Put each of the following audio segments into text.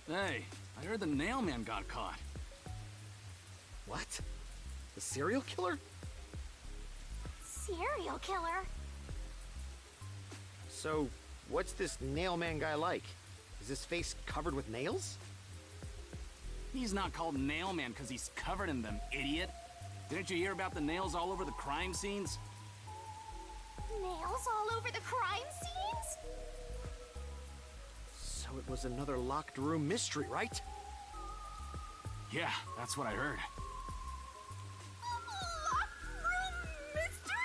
Hey, I heard the Nailman got caught. What? The serial killer? Serial killer? So, what's this Nailman guy like? Is his face covered with nails? He's not called Nailman because he's covered in them, idiot. Didn't you hear about the nails all over the crime scenes? Nails all over the crime scenes? So it was another locked room mystery, right? Yeah, that's what I heard. Locked room mystery?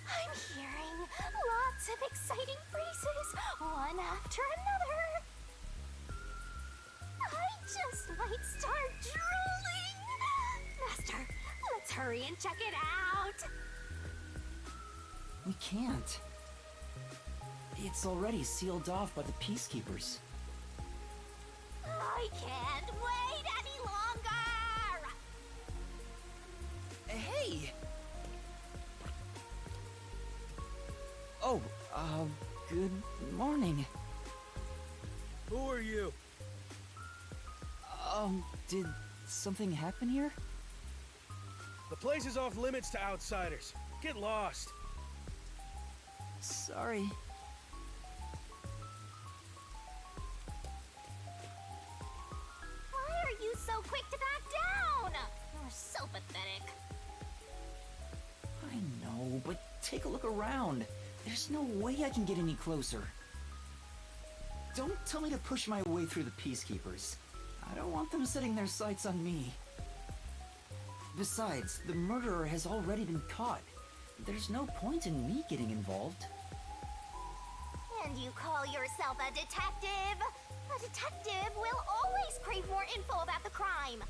I'm hearing lots of exciting phrases, one after another. I just might start drooling. Master, let's hurry and check it out. We can't. It's already sealed off by the Peacekeepers. I can't wait any longer! Hey! Oh, good morning. Who are you? Did something happen here? The place is off limits to outsiders. Get lost. Sorry. Why are you so quick to back down? You're so pathetic. I know, but take a look around. There's no way I can get any closer. Don't tell me to push my way through the Peacekeepers. I don't want them setting their sights on me. Besides, the murderer has already been caught. There's no point in me getting involved. And you call yourself a detective? A detective will always crave more info about the crime.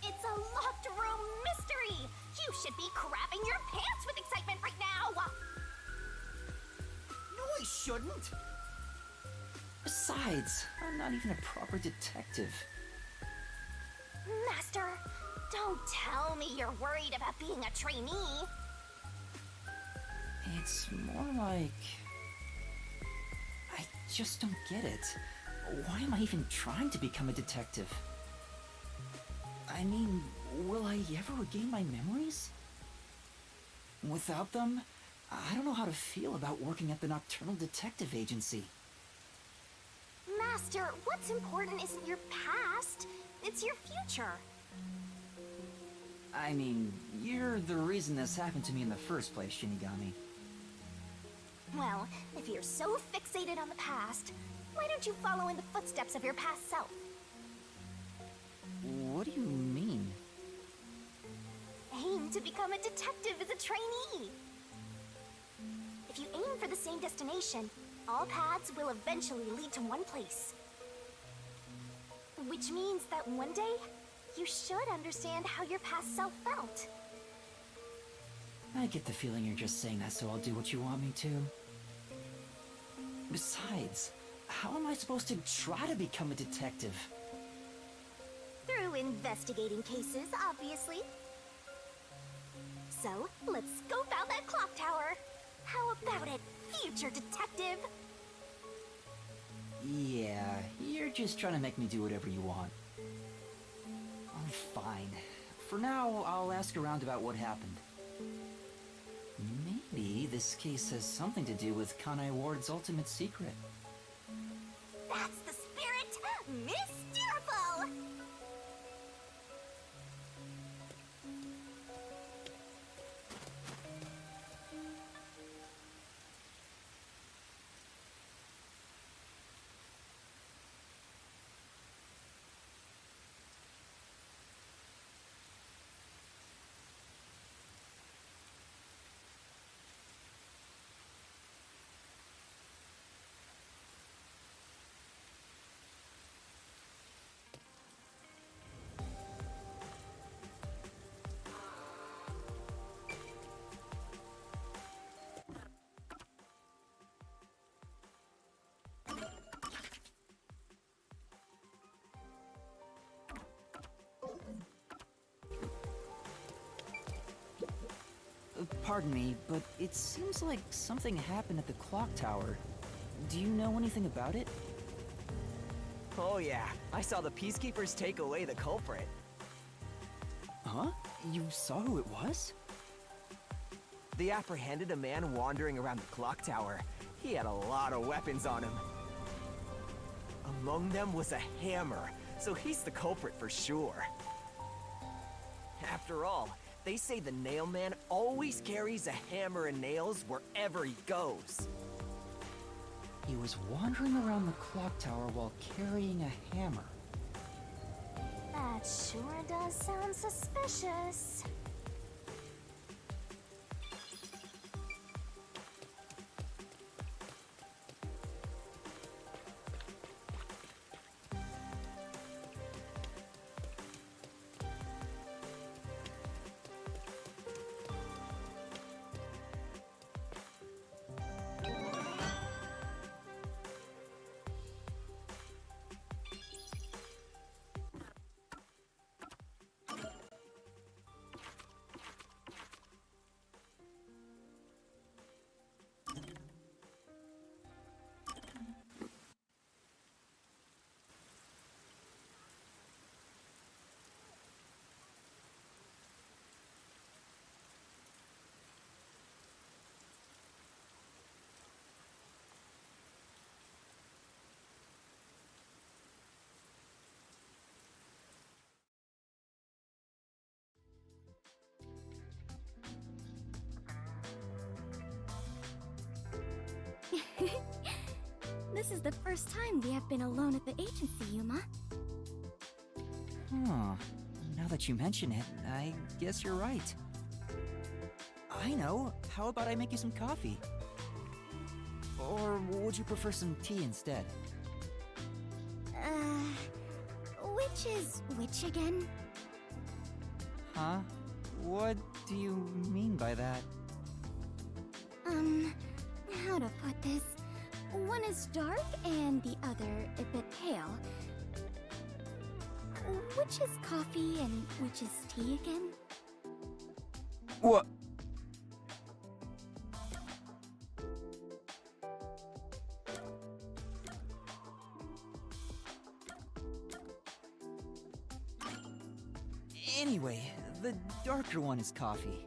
It's a locked room mystery. You should be crapping your pants with excitement right now. No, I shouldn't! Besides, I'm not even a proper detective. Master, don't tell me you're worried about being a trainee. It's more like... I just don't get it. Why am I even trying to become a detective? I mean, will I ever regain my memories? Without them, I don't know how to feel about working at the Nocturnal Detective Agency. Master, what's important isn't your past, it's your future. I mean, you're the reason this happened to me in the first place, Shinigami. Well, if you're so fixated on the past, why don't you follow in the footsteps of your past self? What do you mean? Aim to become a detective as a trainee. If you aim for the same destination, all paths will eventually lead to one place. Which means that one day, you should understand how your past self felt. I get the feeling you're just saying that so I'll do what you want me to. Besides, how am I supposed to try to become a detective? Through investigating cases, obviously. So, let's scope out that clock tower. How about it, future detective? Yeah, you're just trying to make me do whatever you want. Fine. For now, I'll ask around about what happened. Maybe this case has something to do with Kanai Ward's ultimate secret. That's the spirit! Mysteriful! Pardon me, but it seems like something happened at the clock tower. Do you know anything about it? Oh yeah, I saw the Peacekeepers take away the culprit. Huh? You saw who it was? They apprehended a man wandering around the clock tower. He had a lot of weapons on him. Among them was a hammer, so he's the culprit for sure. After all, they say the Nailman always carries a hammer and nails wherever he goes. He was wandering around the clock tower while carrying a hammer. That sure does sound suspicious. This is the first time we have been alone at the agency, Yuma. Huh. Now that you mention it, I guess you're right. I know. How about I make you some coffee? Or would you prefer some tea instead? Which is which again? Huh? What do you mean by that? How to put this? One is dark and the other a bit pale. Which is coffee and which is tea again? What? Anyway, the darker one is coffee.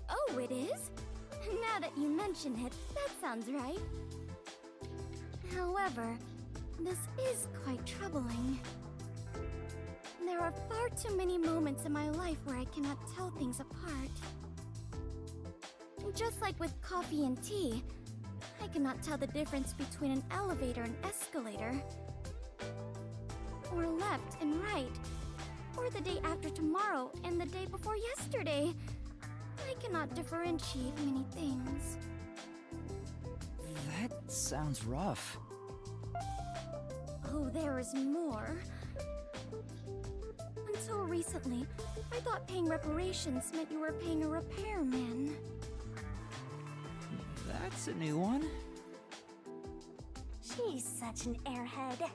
Oh, it is? Now that you mention it, that sounds right. However, this is quite troubling. There are far too many moments in my life where I cannot tell things apart. Just like with coffee and tea, I cannot tell the difference between an elevator and escalator, or left and right, or the day after tomorrow and the day before yesterday. I cannot differentiate many things. That sounds rough. Oh, there is more. Until recently, I thought paying reparations meant you were paying a repairman. That's a new one. She's such an airhead.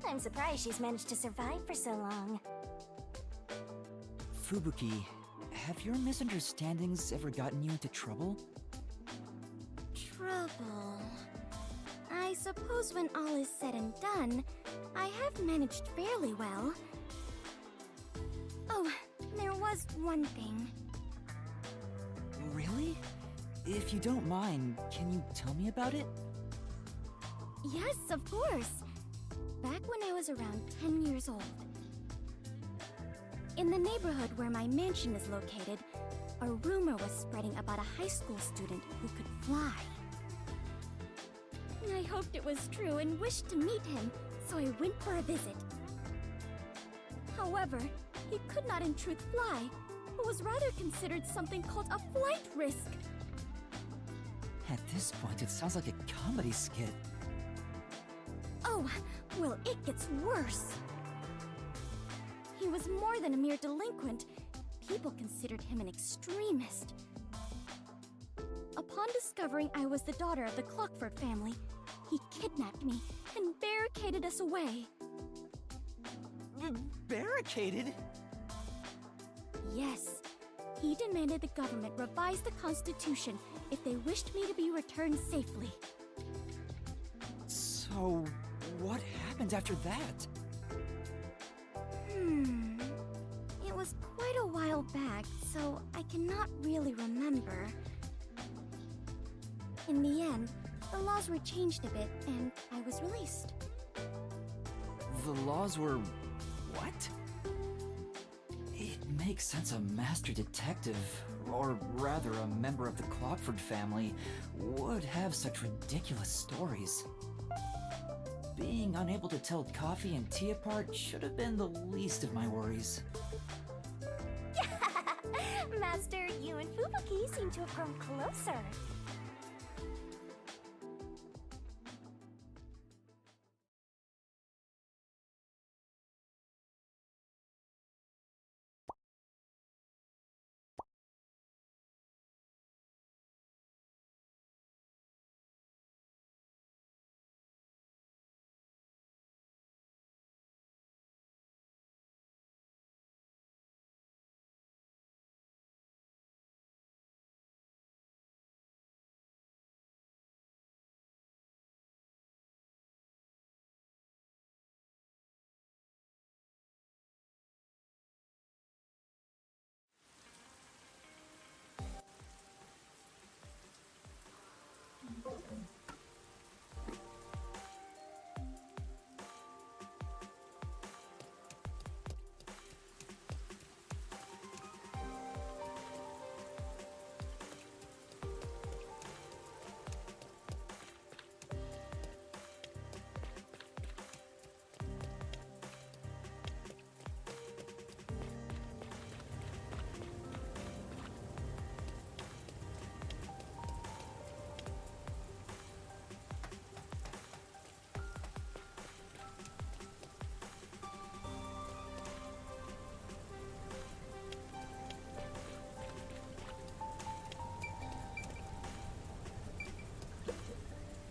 I'm surprised she's managed to survive for so long. Fubuki, have your misunderstandings ever gotten you into trouble? Trouble. I suppose when all is said and done, I have managed fairly well. Oh, there was one thing. Really? If you don't mind, can you tell me about it? Yes, of course. Back when I was around 10 years old. In the neighborhood where my mansion is located, a rumor was spreading about a high school student who could fly. I hoped it was true and wished to meet him, so I went for a visit. However, he could not in truth fly, but was rather considered something called a flight risk. At this point, it sounds like a comedy skit. Oh, well, it gets worse. He was more than a mere delinquent. People considered him an extremist. Upon discovering I was the daughter of the Clockford family, he kidnapped me and barricaded us away. Barricaded? Yes, He demanded the government revise the Constitution if they wished me to be returned safely. So, what happened after that? It was quite a while back, so I cannot really remember. In the end, the laws were changed a bit, and I was released. The laws were... what? It makes sense a master detective, or rather a member of the Clockford family, would have such ridiculous stories. Being unable to tell coffee and tea apart should have been the least of my worries. Master, you and Fubuki seem to have grown closer.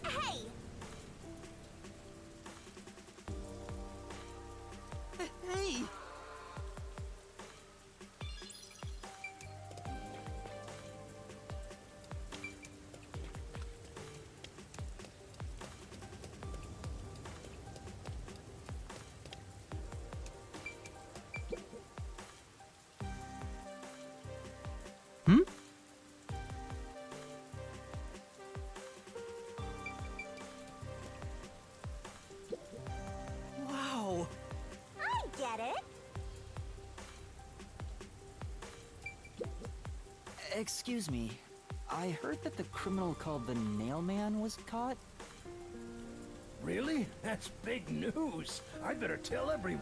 Hey! Hey! Wow! I get it. Excuse me. I heard that the criminal called the Nailman was caught. Really? That's big news. I'd better tell everyone.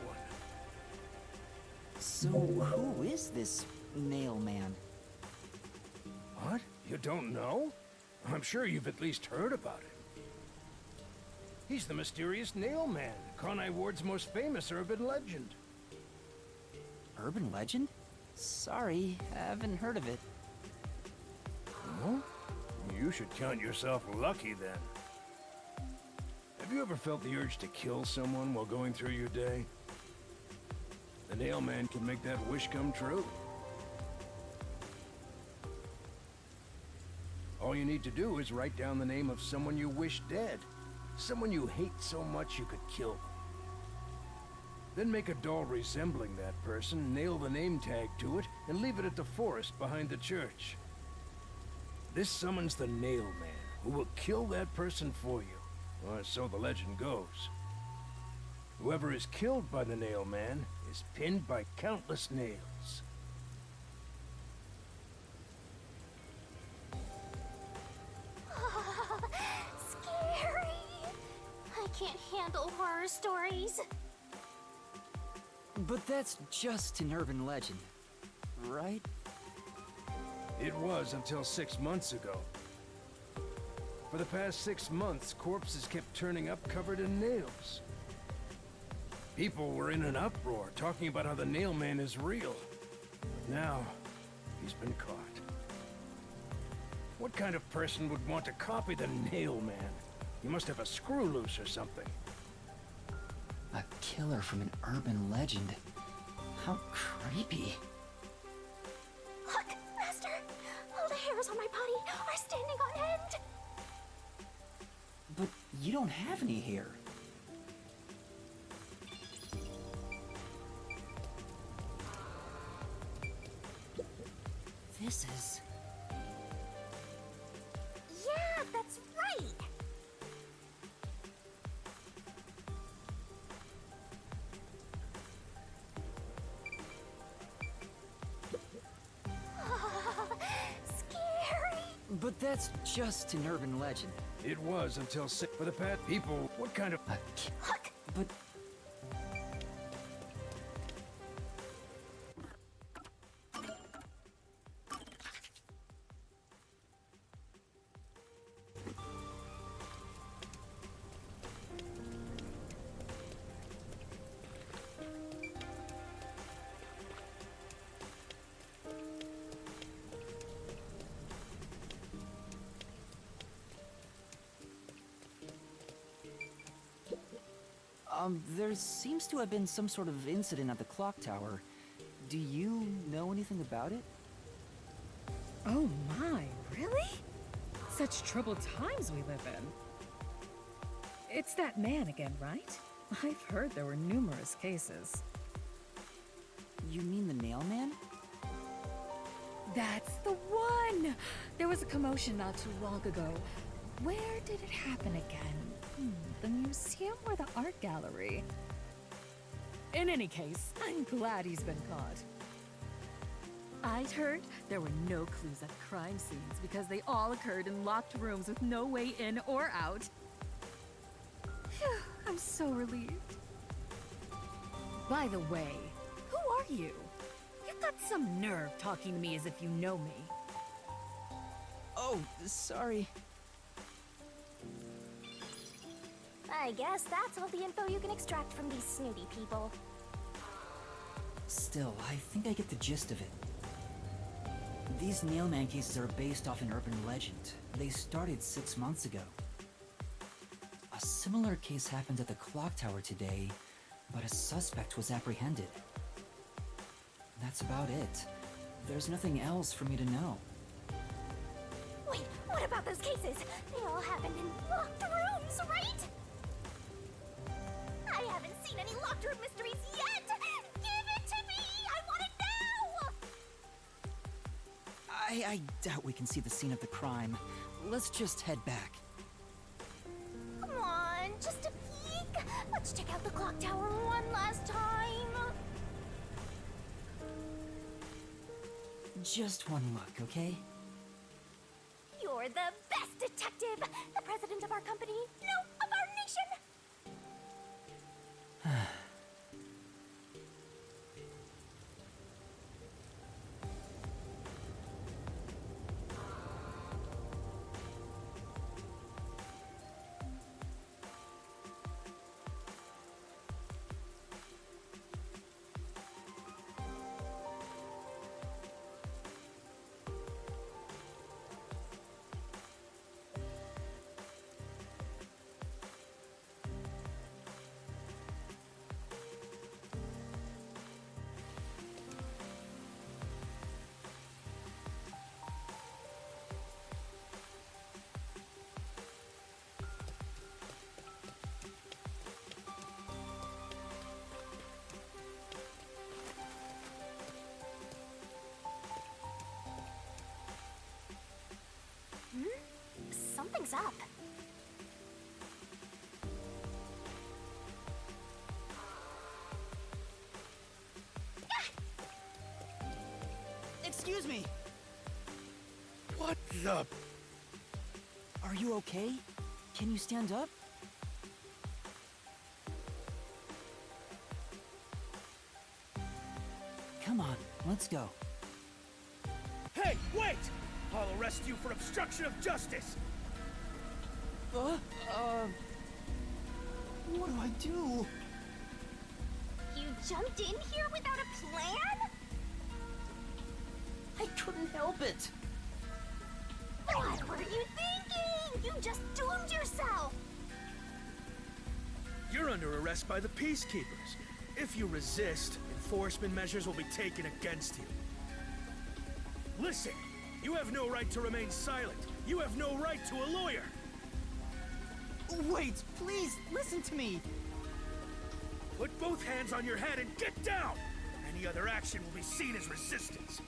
So, who is this Nailman? What? You don't know? I'm sure you've at least heard about him. He's the mysterious Nailman, Conai Ward's most famous urban legend. Urban legend? Sorry, haven't heard of it. Huh? You should count yourself lucky then. Have you ever felt the urge to kill someone while going through your day? The Nailman can make that wish come true. All you need to do is write down the name of someone you wish dead. Someone you hate so much you could kill them. Then make a doll resembling that person, nail the name tag to it, and leave it at the forest behind the church. This summons the Nailman, who will kill that person for you, or so the legend goes. Whoever is killed by the Nailman is pinned by countless nails. Scary. I can't handle horror stories. But that's just an urban legend, right? It was until 6 months ago. For the past 6 months, corpses kept turning up covered in nails. People were in an uproar, talking about how the Nailman is real. But now, he's been caught. What kind of person would want to copy the Nailman? He must have a screw loose or something. A killer from an urban legend. How creepy. Look! hairs on my body are standing on end. But you don't have any hair. This is... Yeah, that's right. Scary. But that's just an urban legend. It was until sick for the pet people. What kind of... Look, But... there seems to have been some sort of incident at the clock tower. Do you know anything about it? Oh my, really? Such troubled times we live in. It's that man again, right? I've heard there were numerous cases. You mean the nail man? That's the one! There was a commotion not too long ago. Where did it happen again? The museum or the art gallery? In any case, I'm glad he's been caught. I'd heard there were no clues at crime scenes because they all occurred in locked rooms with no way in or out. Phew, I'm so relieved. By the way, who are you? You've got some nerve talking to me as if you know me. Oh, sorry. I guess that's all the info you can extract from these snooty people. Still, I think I get the gist of it. These Nailman cases are based off an urban legend. They started 6 months ago. A similar case happened at the clock tower today, but a suspect was apprehended. That's about it. There's nothing else for me to know. Wait, what about those cases? They all happened in locked rooms, right? I haven't seen any locked room mysteries yet! Give it to me! I want it now! I doubt we can see the scene of the crime. Let's just head back. Come on, just a peek. Let's check out the clock tower one last time. Just one look, okay? You're the best detective! The president of our company, no, of our nation! Something's up. Excuse me! What the... Are you okay? Can you stand up? Come on, let's go. Hey, wait! I'll arrest you for obstruction of justice! What do I do? You jumped in here without a plan? I couldn't help it. What were you thinking? You just doomed yourself! You're under arrest by the Peacekeepers. If you resist, enforcement measures will be taken against you. Listen, You have no right to remain silent. You have no right to a lawyer. Wait, please, listen to me. Put both hands on your head and get down! Any other action will be seen as resistance.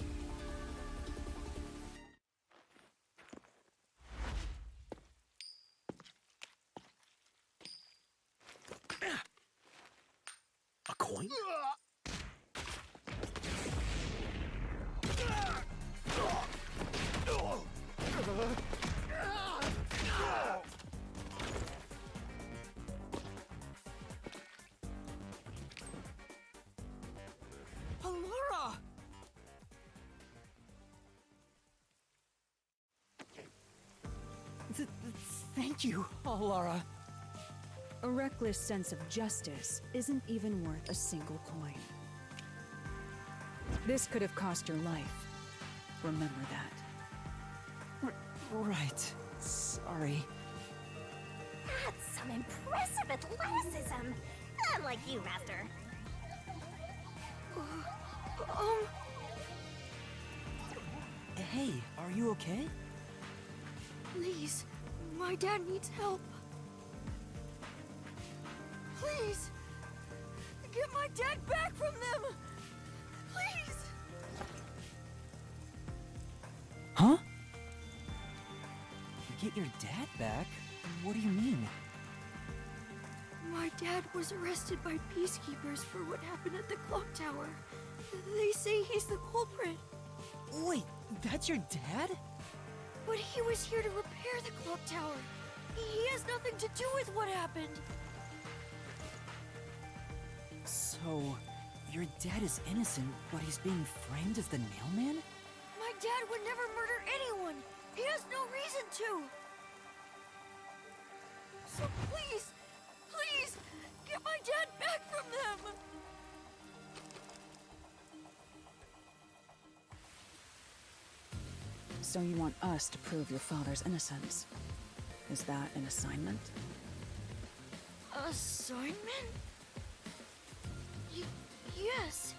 A coin? Allura! Thank you, Alara. A reckless sense of justice isn't even worth a single coin. This could have cost your life. Remember that. Right. Sorry. That's some impressive athleticism. Unlike you, Master. Hey, are you okay? Please, my dad needs help. Please, get my dad back from them. Please. Huh? Get your dad back? What do you mean? My dad was arrested by peacekeepers for what happened at the clock tower. They say he's the culprit. Wait, that's your dad? But he was here to repair the clock tower. He has nothing to do with what happened. So, your dad is innocent, but he's being framed as the Nailman? My dad would never murder anyone. He has no reason to. So please, please, get my dad back from them. So you want us to prove your father's innocence? Is that an assignment? Assignment? Yes.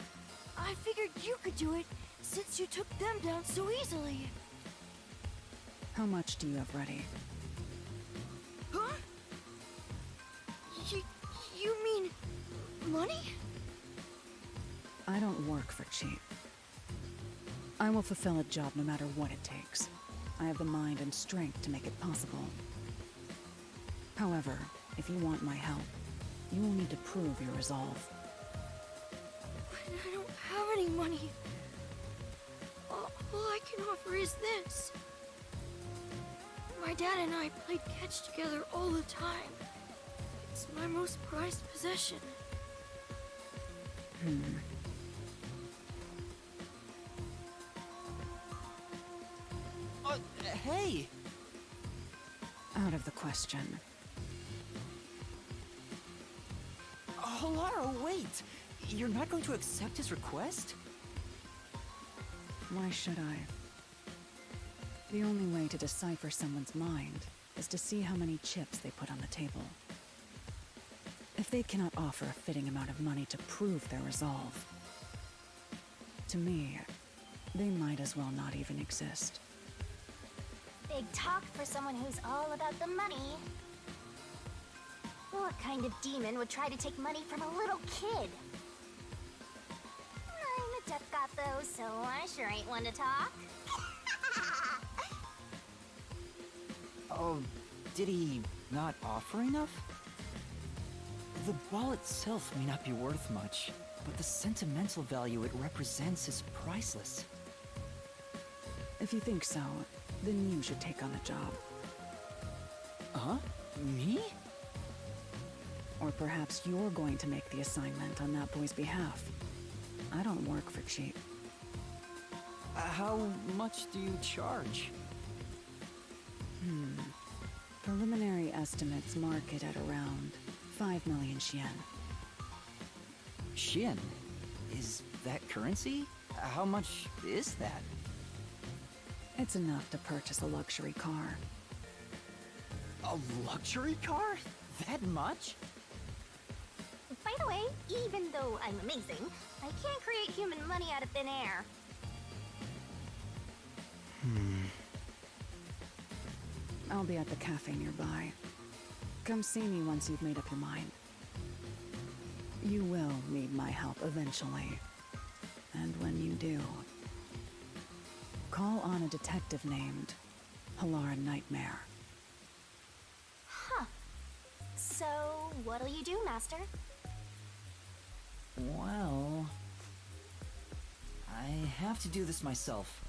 I figured you could do it since you took them down so easily. How much do you have ready? Huh? You mean money? I don't work for cheap. I will fulfill a job no matter what it takes. I have the mind and strength to make it possible. However, if you want my help, you will need to prove your resolve. But I don't have any money. All I can offer is this. My dad and I played catch together all the time. It's my most prized possession. Hey! Out of the question. Alara, wait! You're not going to accept his request? Why should I? The only way to decipher someone's mind is to see how many chips they put on the table. If they cannot offer a fitting amount of money to prove their resolve, to me, they might as well not even exist. Big talk for someone who's all about the money. What kind of demon would try to take money from a little kid? I'm a deaf cop though, so I sure ain't one to talk. Oh, did he not offer enough? The ball itself may not be worth much, but the sentimental value it represents is priceless. If you think so, then you should take on the job. Huh? Me? Or perhaps you're going to make the assignment on that boy's behalf. I don't work for cheap. How much do you charge? Preliminary estimates mark it at around 5 million Yen. Yen? Is that currency? How much is that? It's enough to purchase a luxury car. A luxury car? That much? By the way, even though I'm amazing, I can't create human money out of thin air. I'll be at the cafe nearby. Come see me once you've made up your mind. You will need my help eventually. And when you do, call on a detective named Halara Nightmare. Huh. So, what'll you do, Master? Well, I have to do this myself.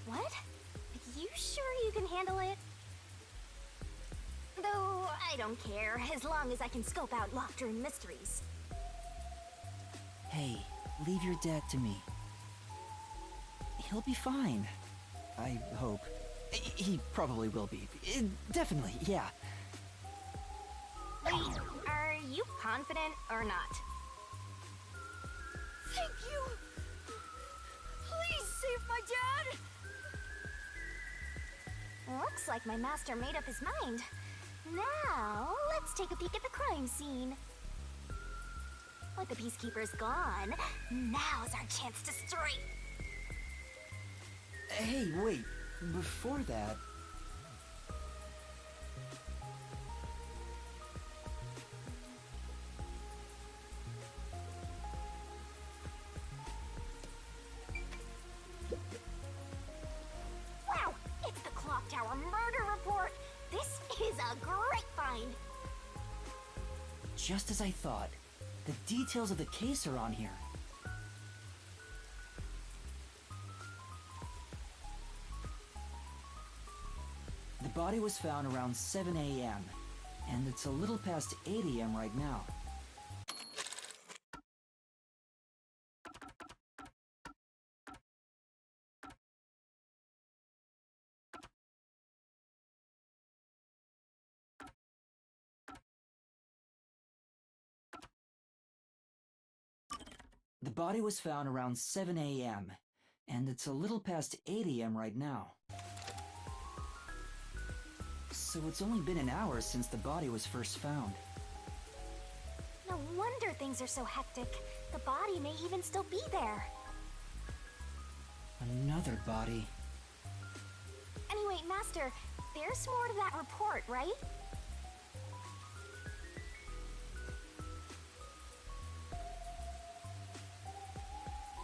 What? You sure you can handle it? Though, I don't care, as long as I can scope out locked room mysteries. Hey, leave your dad to me. He'll be fine. I hope. He probably will be. Definitely, yeah. Wait, are you confident or not? Thank you! Please save my dad! Looks like my master made up his mind. Now, let's take a peek at the crime scene. With the Peacekeepers gone, now's our chance to strike. Hey, wait. Before that... Wow! It's the Clock Tower murder report! This is a great find! Just as I thought. The details of the case are on here. The body was found around 7 a.m., and it's a little past 8 a.m. right now. The body was found around 7 a.m., and it's a little past 8 a.m. right now. So it's only been an hour since the body was first found. No wonder things are so hectic. The body may even still be there. Another body. Anyway, Master, there's more to that report, right?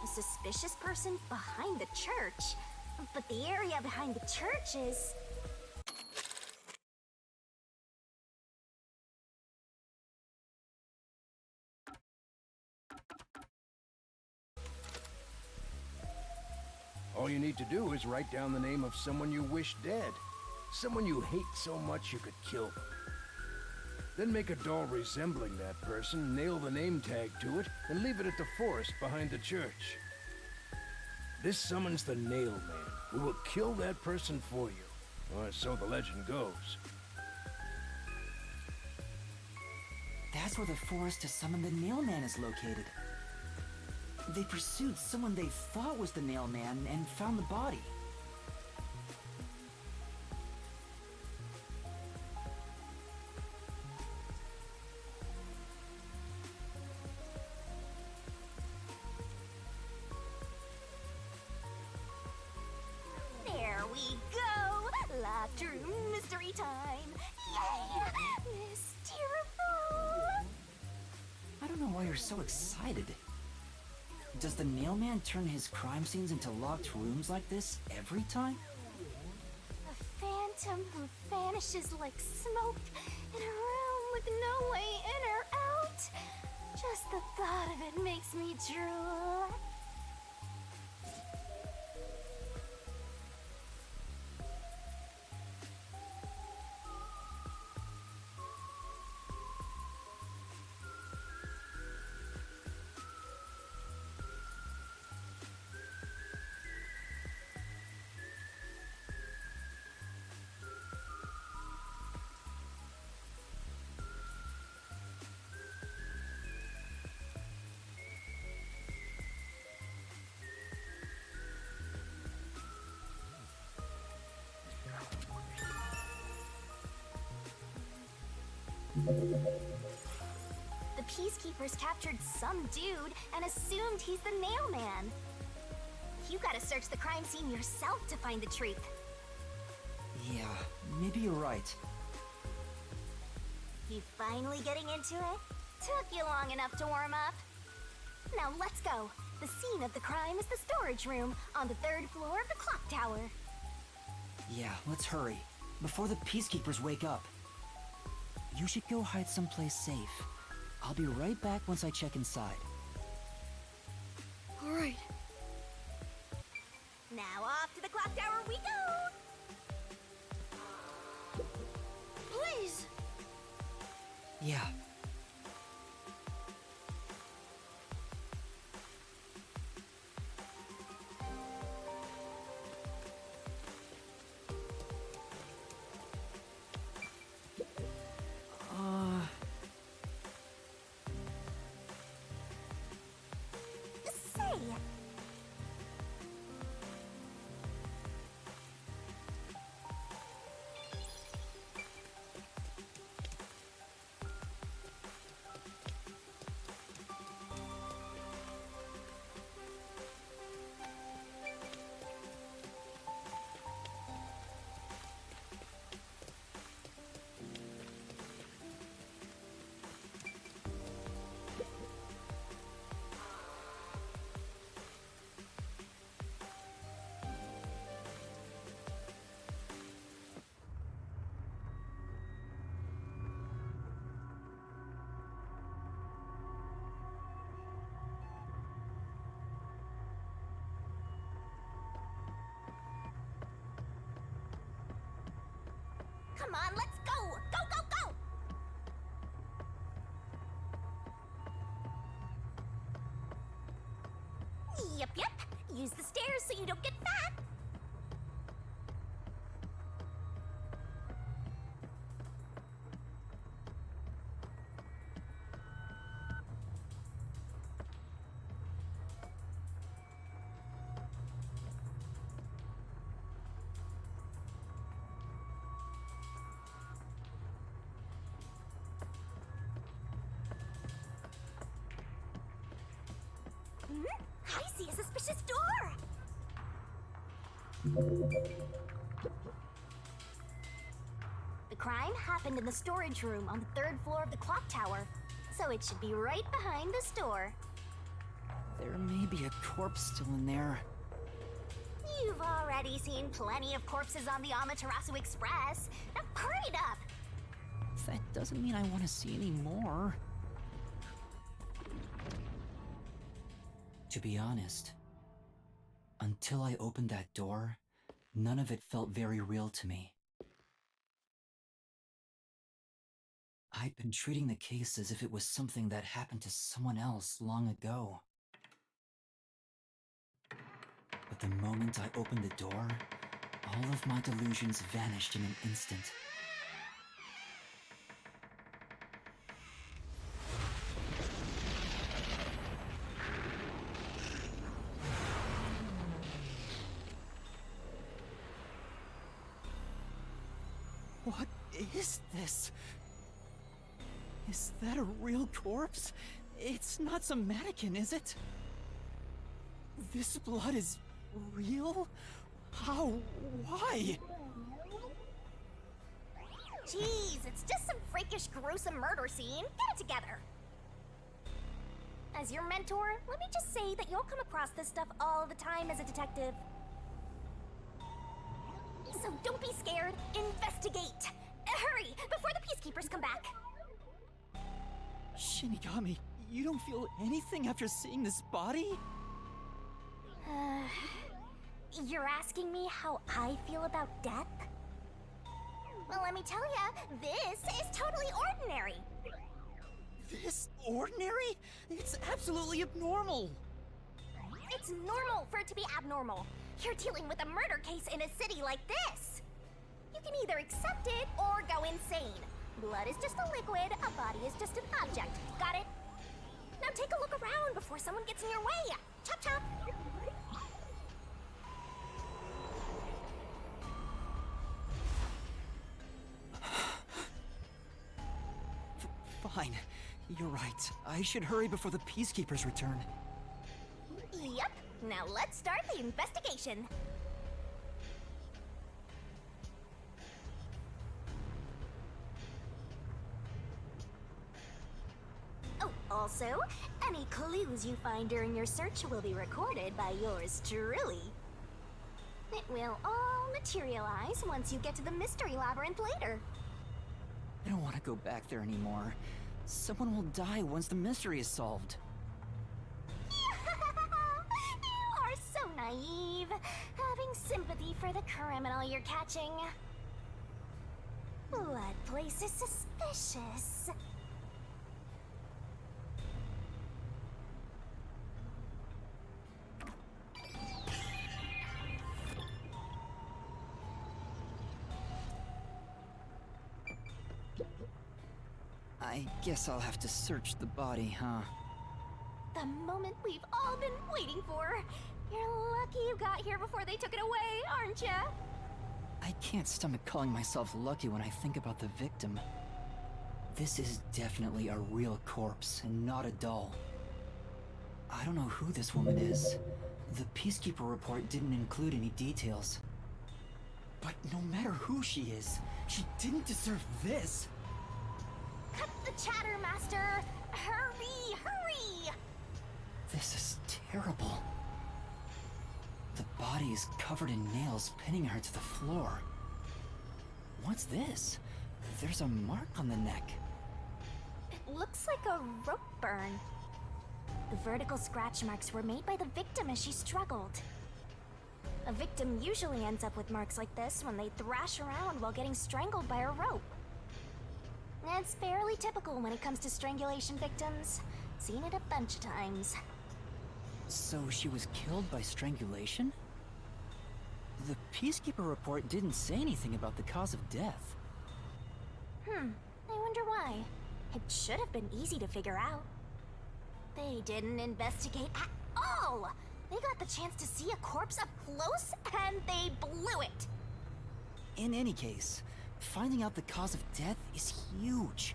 A suspicious person behind the church. But the area behind the church is... All you need to do is write down the name of someone you wish dead. Someone you hate so much you could kill them. Then make a doll resembling that person, nail the name tag to it, and leave it at the forest behind the church. This summons the Nail Man, who will kill that person for you. Or so the legend goes. That's where the forest to summon the Nail Man is located. They pursued someone they thought was the Nail Man and found the body. There we go! Locked room mystery time! Yay! Mysteriful! I don't know why you're so excited. Does the Nail Man turn his crime scenes into locked rooms like this every time? A phantom who vanishes like smoke in a room with no way in or out. Just the thought of it makes me drool. The Peacekeepers captured some dude and assumed he's the Nail Man. You gotta search the crime scene yourself to find the truth. Yeah, maybe you're right. You finally getting into it? Took you long enough to warm up. Now let's go. The scene of the crime is the storage room on the 3rd floor of the clock tower. Yeah, let's hurry. Before the Peacekeepers wake up. You should go hide someplace safe. I'll be right back once I check inside. Alright. Now off to the clock tower we go! Please! Yeah. Say, come on, let's go! Go, go, go! Yep, yep. Use the stairs so you don't get fat. I see a suspicious door! The crime happened in the storage room on the 3rd floor of the clock tower, so it should be right behind the store. There may be a corpse still in there. You've already seen plenty of corpses on the Amaterasu Express. Now hurry it up! That doesn't mean I want to see any more. To be honest, until I opened that door, none of it felt very real to me. I'd been treating the case as if it was something that happened to someone else long ago. But the moment I opened the door, all of my delusions vanished in an instant. What is this? Is that a real corpse? It's not some mannequin, is it? This blood is real? How? Why? Jeez, it's just some freakish, gruesome murder scene. Get it together. As your mentor, let me just say that you'll come across this stuff all the time as a detective. So don't be scared. Investigate. Hurry, before the peacekeepers come back. Shinigami, you don't feel anything after seeing this body? You're asking me how I feel about death? Well, let me tell ya, this is totally ordinary. This ordinary? It's absolutely abnormal. It's normal for it to be abnormal. You're dealing with a murder case in a city like this. You can either accept it or go insane. Blood is just a liquid, a body is just an object. Got it? Now take a look around before someone gets in your way. Chop chop. Fine. You're right. I should hurry before the peacekeepers return. Yep. Now let's start the investigation. Also, any clues you find during your search will be recorded by yours truly. It will all materialize once you get to the mystery labyrinth later. I don't want to go back there anymore. Someone will die once the mystery is solved. You are so naive, having sympathy for the criminal you're catching. Blood Place is suspicious. I guess I'll have to search the body, huh? The moment we've all been waiting for. You're lucky you got here before they took it away, aren't ya? I can't stomach calling myself lucky when I think about the victim. This is definitely a real corpse and not a doll. I don't know who this woman is. The Peacekeeper report didn't include any details. But no matter who she is, she didn't deserve this! Cut the chatter, Master! Hurry, hurry! This is terrible. The body is covered in nails pinning her to the floor. What's this? There's a mark on the neck. It looks like a rope burn. The vertical scratch marks were made by the victim as she struggled. A victim usually ends up with marks like this when they thrash around while getting strangled by a rope. It's fairly typical when it comes to strangulation victims. Seen it a bunch of times. So she was killed by strangulation? The Peacekeeper report didn't say anything about the cause of death. I wonder why. It should have been easy to figure out. They didn't investigate at all! They got the chance to see a corpse up close, and they blew it! In any case, finding out the cause of death is huge.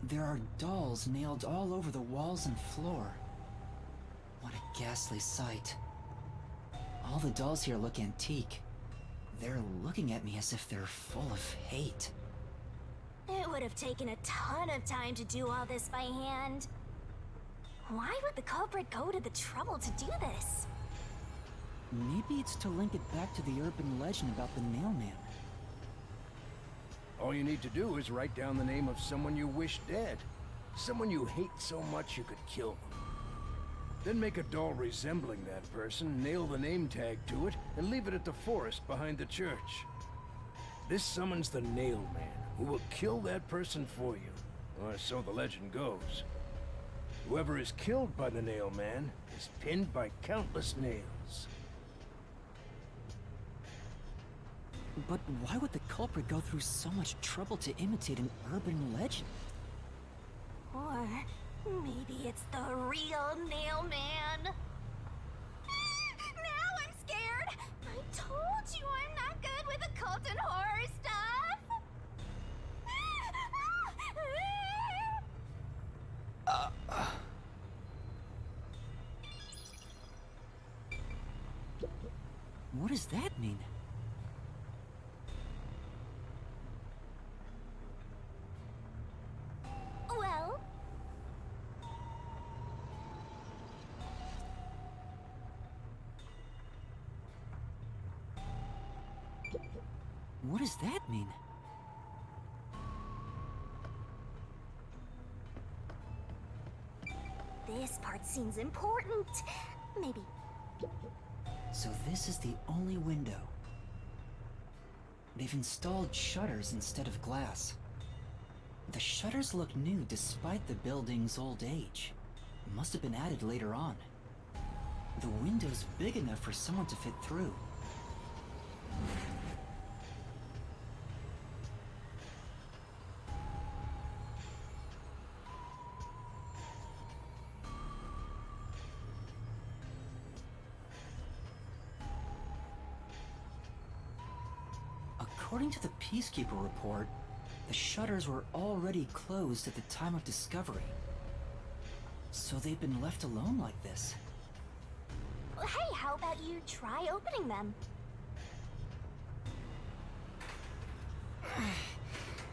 There are dolls nailed all over the walls and floor. What a ghastly sight. All the dolls here look antique. They're looking at me as if they're full of hate. It would have taken a ton of time to do all this by hand. Why would the culprit go to the trouble to do this? Maybe it's to link it back to the urban legend about the Nailman. All you need to do is write down the name of someone you wish dead. Someone you hate so much you could kill them. Then make a doll resembling that person, nail the name tag to it, and leave it at the forest behind the church. This summons the Nailman, who will kill that person for you. Or so the legend goes. Whoever is killed by the Nailman is pinned by countless nails. But why would the culprit go through so much trouble to imitate an urban legend? Or maybe it's the real Nailman. Now I'm scared! I told you I'm not good with occult and horror stuff! What does that mean? Well, What does that mean? this part seems important. Maybe. So this is the only window. They've installed shutters instead of glass. The shutters look new despite the building's old age. Must have been added later on. The window's big enough for someone to fit through. A According to the Peacekeeper report, the shutters were already closed at the time of discovery. So they've been left alone like this. Hey, how about you try opening them?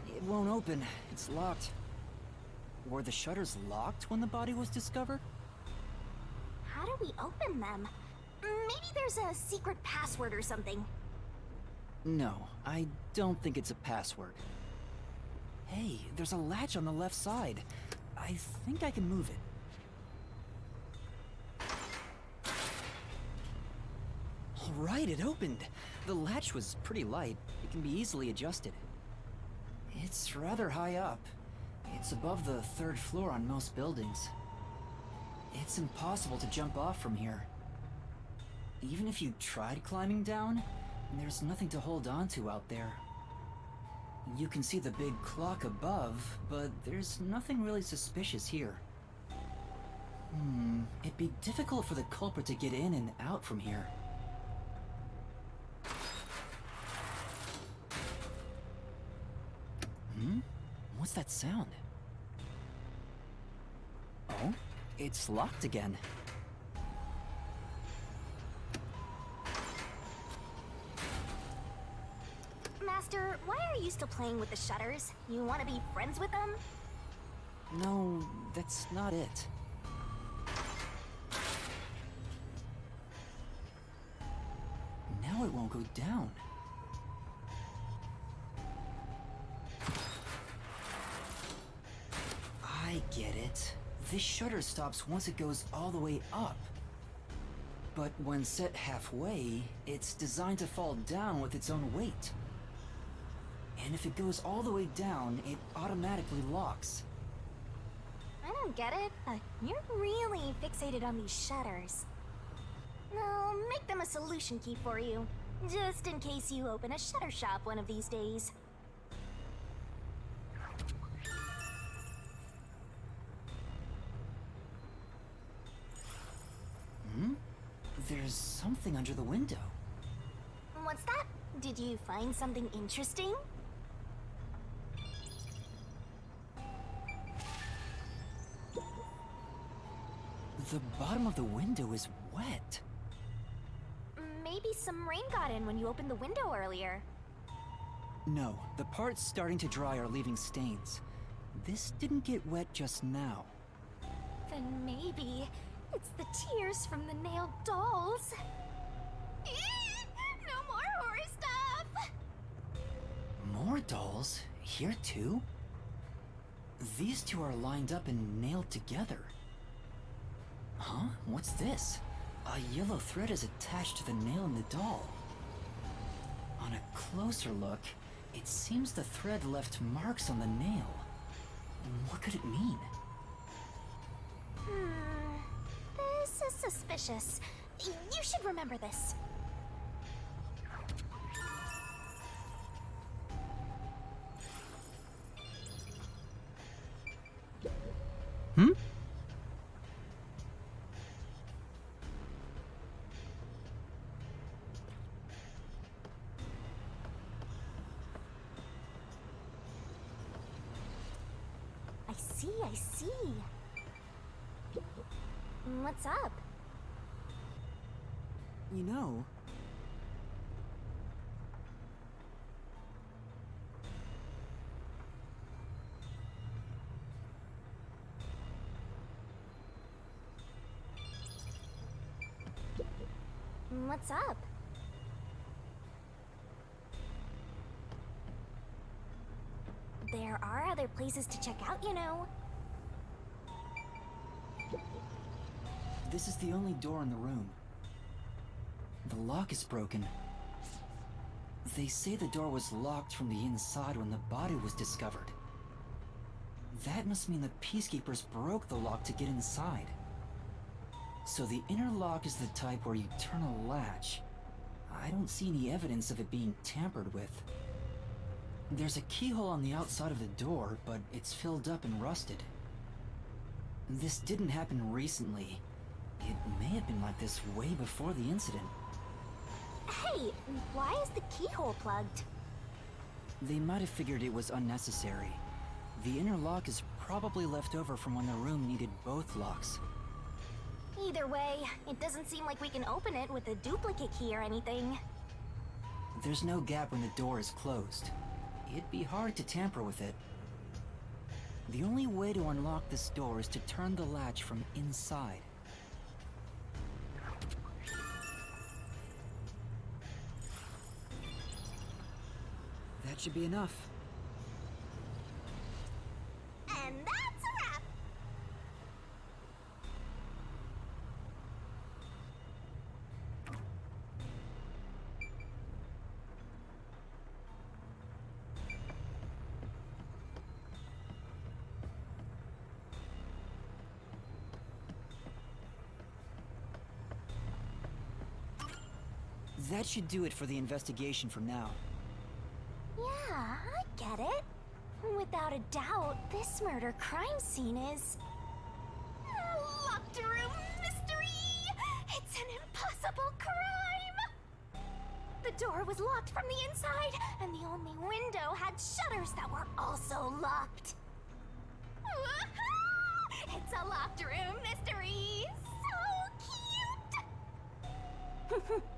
It won't open. It's locked. Were the shutters locked when the body was discovered? How do we open them? Maybe there's a secret password or something. No, I don't think it's a password. Hey, there's a latch on the left side. I think I can move it. All right, it opened. The latch was pretty light. It can be easily adjusted. It's rather high up. It's above the 3rd floor on most buildings. It's impossible to jump off from here. Even if you tried climbing down, there's nothing to hold on to out there. You can see the big clock above, but there's nothing really suspicious here. It'd be difficult for the culprit to get in and out from here. What's that sound? Oh, it's locked again. Master, why are you still playing with the shutters? You want to be friends with them? No, that's not it. Now it won't go down. I get it. This shutter stops once it goes all the way up. But when set halfway, it's designed to fall down with its own weight. And if it goes all the way down, it automatically locks. I don't get it, but you're really fixated on these shutters. I'll make them a solution key for you, just in case you open a shutter shop one of these days. There's something under the window. What's that? Did you find something interesting? The bottom of the window is wet. Maybe some rain got in when you opened the window earlier. No, the parts starting to dry are leaving stains. This didn't get wet just now. Then maybe it's the tears from the nailed dolls. No more horror stuff! More dolls? Here too? These two are lined up and nailed together. Huh? What's this? A yellow thread is attached to the nail in the doll. On a closer look, it seems the thread left marks on the nail. What could it mean? This is suspicious. You should remember this. I see. What's up? You know... What's up? There are other places to check out, you know. This is the only door in the room. The lock is broken. They say the door was locked from the inside when the body was discovered. That must mean the Peacekeepers broke the lock to get inside. So the inner lock is the type where you turn a latch. I don't see any evidence of it being tampered with. There's a keyhole on the outside of the door, but it's filled up and rusted. This didn't happen recently. It may have been like this way before the incident. Hey, why is the keyhole plugged? They might have figured it was unnecessary. The inner lock is probably left over from when the room needed both locks. Either way, it doesn't seem like we can open it with a duplicate key or anything. There's no gap when the door is closed. It'd be hard to tamper with it. The only way to unlock this door is to turn the latch from inside. That should be enough. And that's a wrap! That should do it for the investigation for now. Yeah, I get it. Without a doubt, this murder crime scene is... a locked room mystery! It's an impossible crime! The door was locked from the inside, and the only window had shutters that were also locked. Woohoo! It's a locked room mystery! So cute!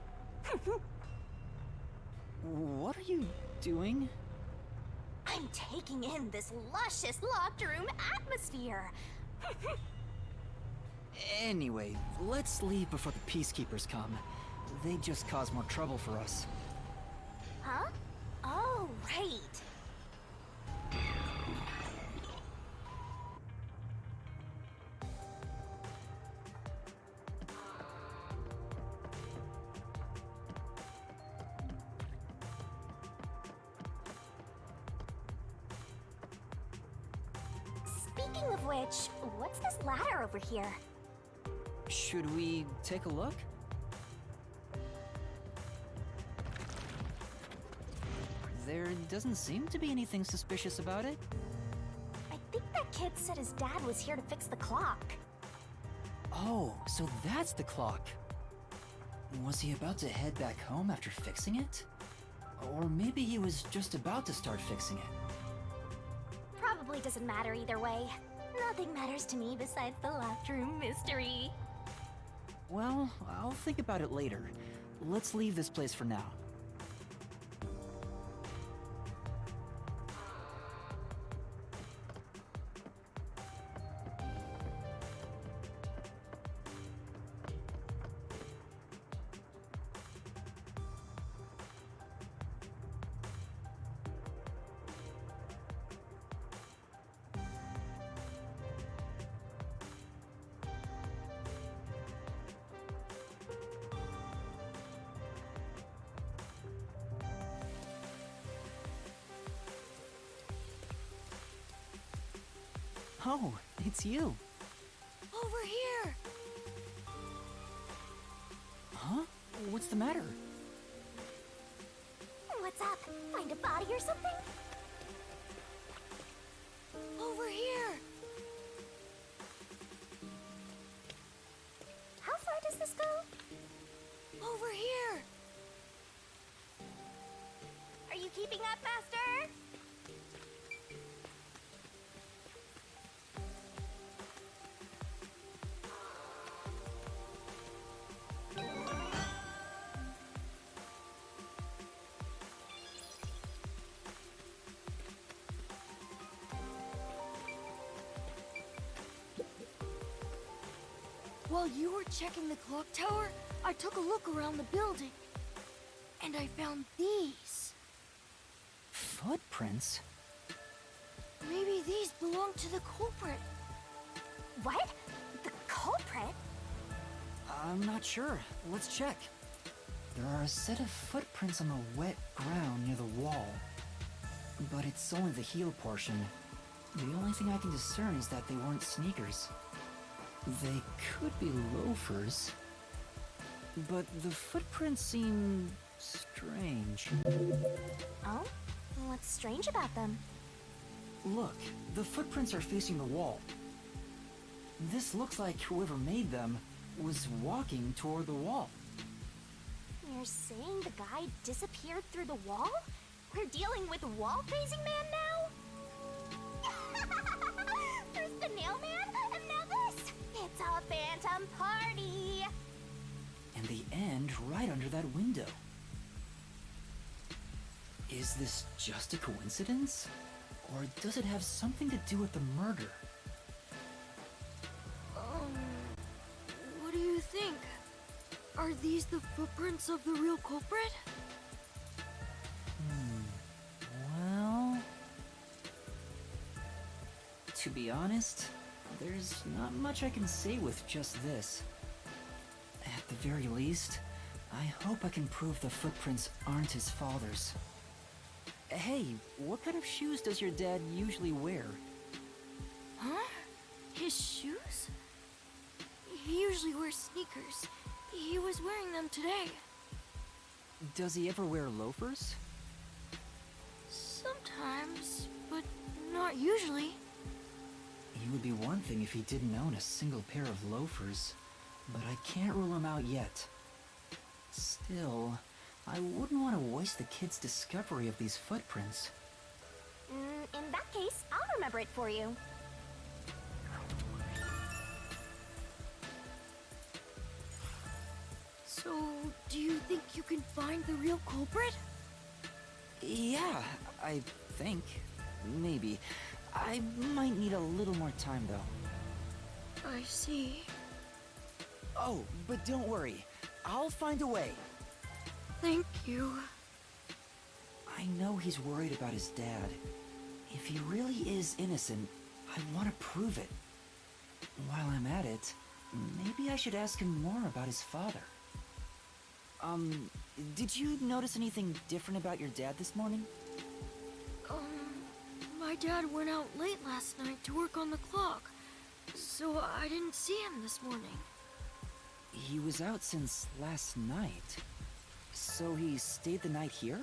What are you doing? I'm taking in this luscious locked room atmosphere. Anyway, let's leave before the Peacekeepers come. They just cause more trouble for us. Huh? Oh, right. Speaking of which, what's this ladder over here? Should we take a look? There doesn't seem to be anything suspicious about it. I think that kid said his dad was here to fix the clock. Oh, so that's the clock. Was he about to head back home after fixing it? Or maybe he was just about to start fixing it. Probably doesn't matter either way. Nothing matters to me besides the locked room mystery. Well, I'll think about it later. Let's leave this place for now. Oh, it's you. Over here! Huh? What's the matter? What's up? Find a body or something? Over here! How far does this go? Over here! Are you keeping up, Master? While you were checking the clock tower, I took a look around the building. And I found these. Footprints? Maybe these belong to the culprit. What? The culprit? I'm not sure. Let's check. There are a set of footprints on the wet ground near the wall. But it's only the heel portion. The only thing I can discern is that they weren't sneakers. They could be loafers. But the footprints seem strange. Oh? What's strange about them? Look, the footprints are facing the wall. This looks like whoever made them was walking toward the wall. You're saying the guy disappeared through the wall? We're dealing with wall-phasing man now? First the nail man, and now this! It's a phantom party! And the end right under that window. Is this just a coincidence? Or does it have something to do with the murder? What do you think? Are these the footprints of the real culprit? Well... To be honest, there's not much I can say with just this. At the very least, I hope I can prove the footprints aren't his father's. Hey, what kind of shoes does your dad usually wear? Huh? His shoes? He usually wears sneakers. He was wearing them today. Does he ever wear loafers? Sometimes, but not usually. It would be one thing if he didn't own a single pair of loafers, but I can't rule him out yet. Still, I wouldn't want to waste the kid's discovery of these footprints. In that case, I'll remember it for you. So, do you think you can find the real culprit? Yeah, I think. Maybe. I might need a little more time, though. I see. Oh, but don't worry. I'll find a way. Thank you. I know he's worried about his dad. If he really is innocent, I want to prove it. While I'm at it, maybe I should ask him more about his father. Did you notice anything different about your dad this morning? My dad went out late last night to work on the clock, so I didn't see him this morning. He was out since last night. So he stayed the night here?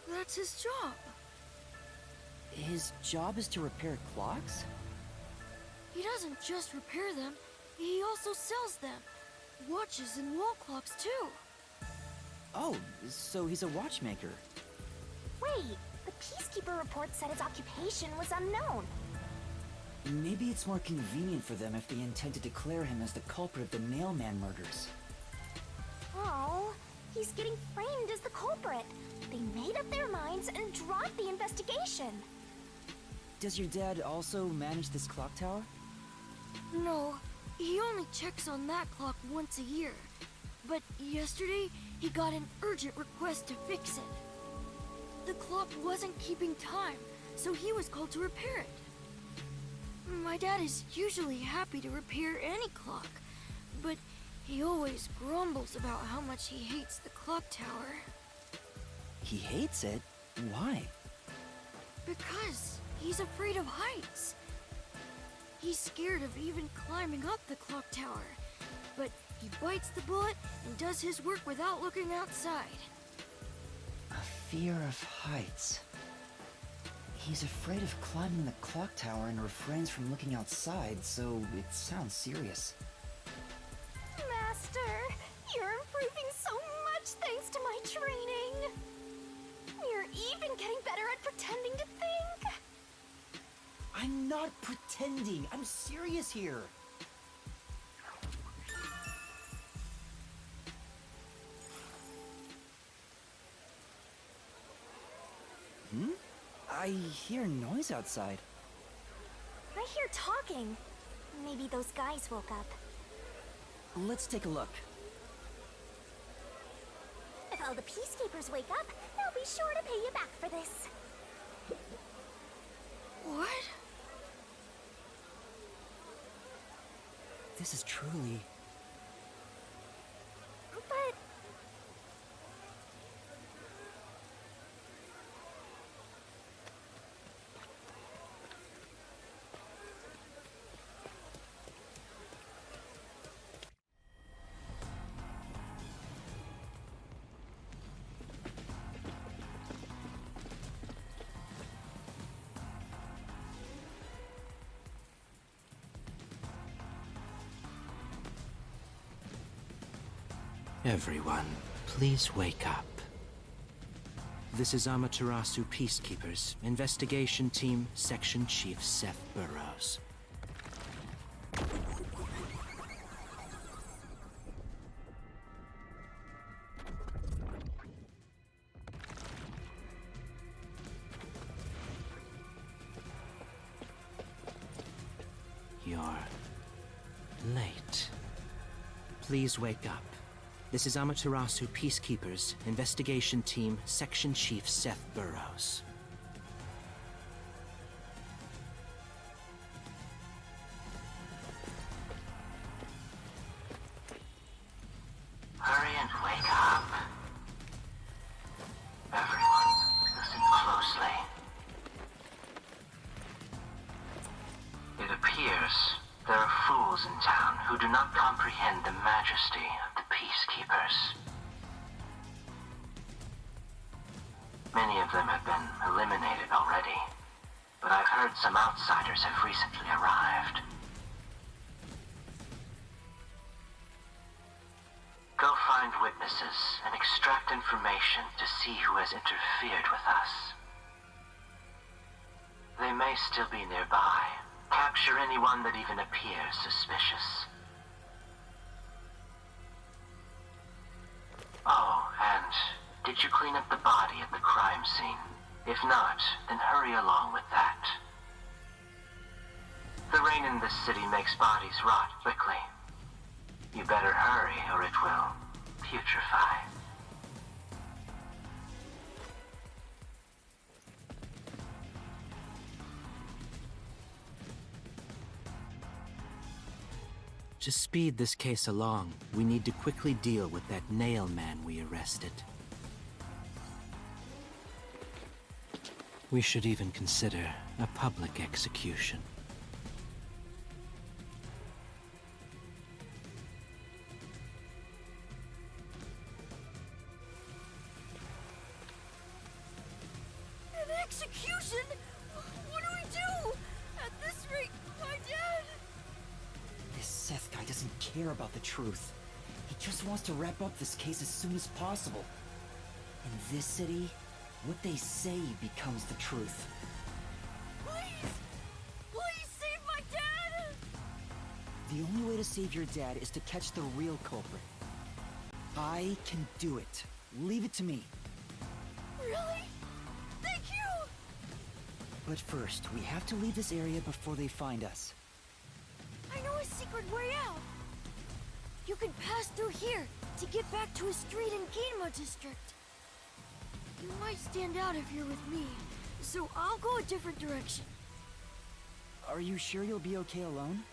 That's his job. His job is to repair clocks? He doesn't just repair them, he also sells them. Watches and wall clocks, too. Oh, so he's a watchmaker. Wait, the Peacekeeper report said his occupation was unknown. Maybe it's more convenient for them if they intend to declare him as the culprit of the Nailman murders. Oh, he's getting framed as the culprit. They made up their minds and dropped the investigation. Does your dad also manage this clock tower? No, he only checks on that clock once a year. But yesterday, he got an urgent request to fix it. The clock wasn't keeping time, so he was called to repair it. My dad is usually happy to repair any clock, but he always grumbles about how much he hates the clock tower. He hates it? Why? Because he's afraid of heights. He's scared of even climbing up the clock tower, but he bites the bullet and does his work without looking outside. A fear of heights. He's afraid of climbing the clock tower and refrains from looking outside, so it sounds serious. Master, you're improving so much thanks to my training. You're even getting better at pretending to think. I'm not pretending. I'm serious here. I hear noise outside. I hear talking. Maybe those guys woke up. Let's take a look. If all the Peacekeepers wake up, they'll be sure to pay you back for this. What? This is truly... But... Everyone, please wake up. This is Amaterasu Peacekeepers, Investigation Team, Section Chief Seth Burrows. You're late. Please wake up. This is Amaterasu Peacekeepers, Investigation Team, Section Chief Seth Burrows. Hurry and wake up. Everyone, listen closely. It appears there are fools in town who do not comprehend the majesty of the Peacekeepers. Many of them have been eliminated already, but I've heard some outsiders have recently arrived. Go find witnesses and extract information to see who has interfered with us. They may still be nearby. Capture anyone that even appears suspicious. Oh, and did you clean up the body at the crime scene? If not, then hurry along with that. The rain in this city makes bodies rot quickly. You better hurry or it will putrefy. To speed this case along, we need to quickly deal with that nail man we arrested. We should even consider a public execution. An execution? What do we do? At this rate, my dad... This Seth guy doesn't care about the truth. He just wants to wrap up this case as soon as possible. In this city, what they say becomes the truth. Please! Please save my dad! The only way to save your dad is to catch the real culprit. I can do it. Leave it to me. Really? Thank you! But first, we have to leave this area before they find us. I know a secret way out. You can pass through here to get back to a street in Ginma District. You might stand out if you're with me, so I'll go a different direction. Are you sure you'll be okay alone?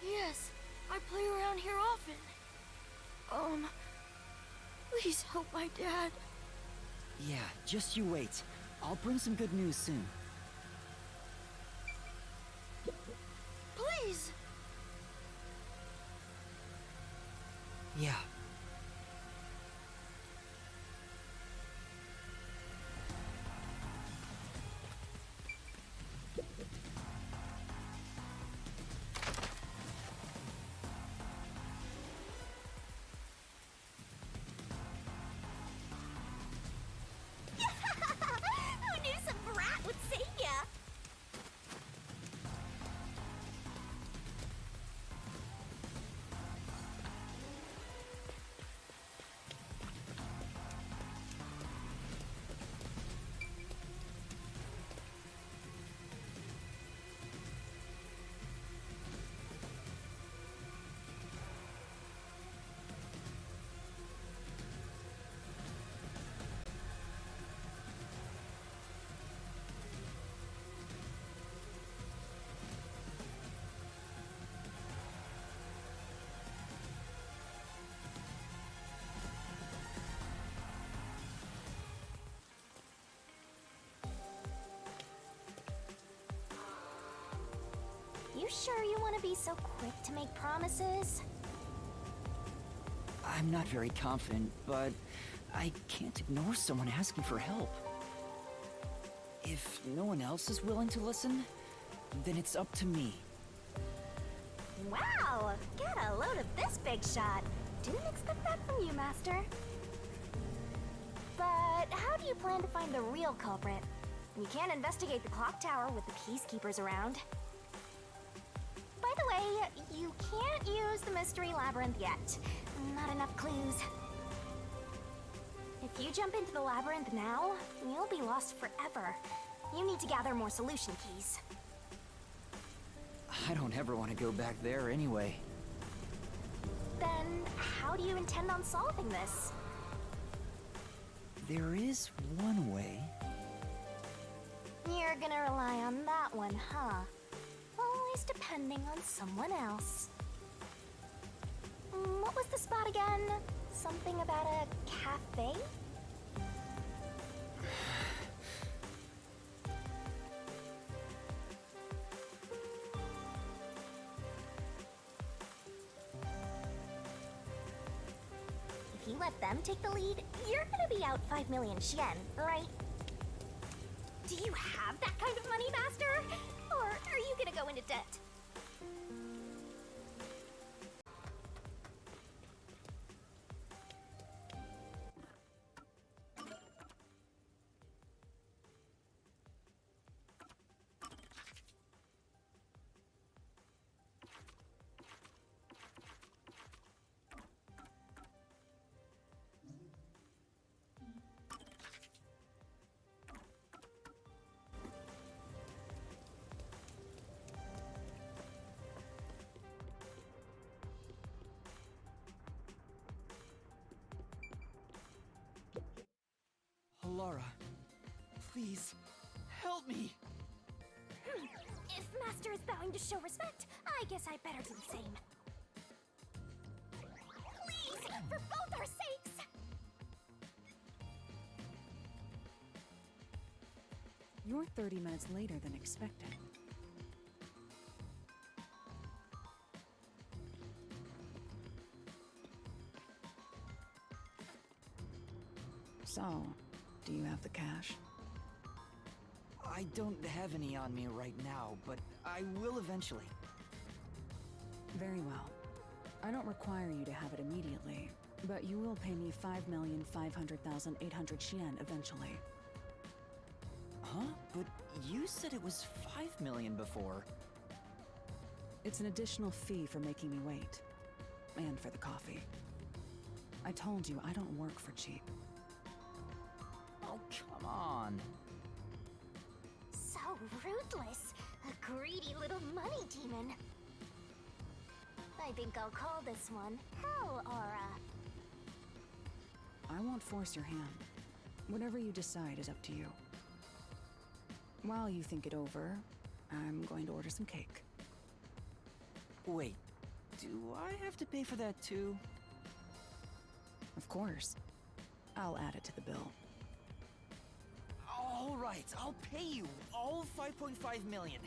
Yes, I play around here often. Please help my dad. Yeah, just you wait. I'll bring some good news soon. Please! Yeah. Who knew some brat would save ya? You sure you want to be so quick to make promises? I'm not very confident, but I can't ignore someone asking for help. If no one else is willing to listen, then it's up to me. Wow! Get a load of this big shot. Didn't expect that from you, Master. But how do you plan to find the real culprit? You can't investigate the clock tower with the peacekeepers around. By the way, you can't use the mystery labyrinth yet. Not enough clues. If you jump into the labyrinth now, you'll be lost forever. You need to gather more solution keys. I don't ever want to go back there anyway. Then, how do you intend on solving this? There is one way. You're gonna rely on that one, huh? Always depending on someone else. What was the spot again? Something about a cafe? If you let them take the lead, you're gonna be out 5 million Yen, right? Do you have that kind of money, Master? Or are you gonna go into debt? Laura, please, help me! If Master is bowing to show respect, I guess I better do the same. Please, for both our sakes! You're 30 minutes later than expected. So, do you have the cash? I don't have any on me right now, but I will eventually. Very well. I don't require you to have it immediately, but you will pay me 5,500,800 Yen eventually. Huh? But you said it was 5 million before. It's an additional fee for making me wait. And for the coffee. I told you I don't work for cheap. Oh, come on. So ruthless. A greedy little money demon. I think I'll call this one Hell Aura. I won't force your hand. Whatever you decide is up to you. While you think it over, I'm going to order some cake. Wait, do I have to pay for that too? Of course. I'll add it to the bill. All right, I'll pay you all 5.5 million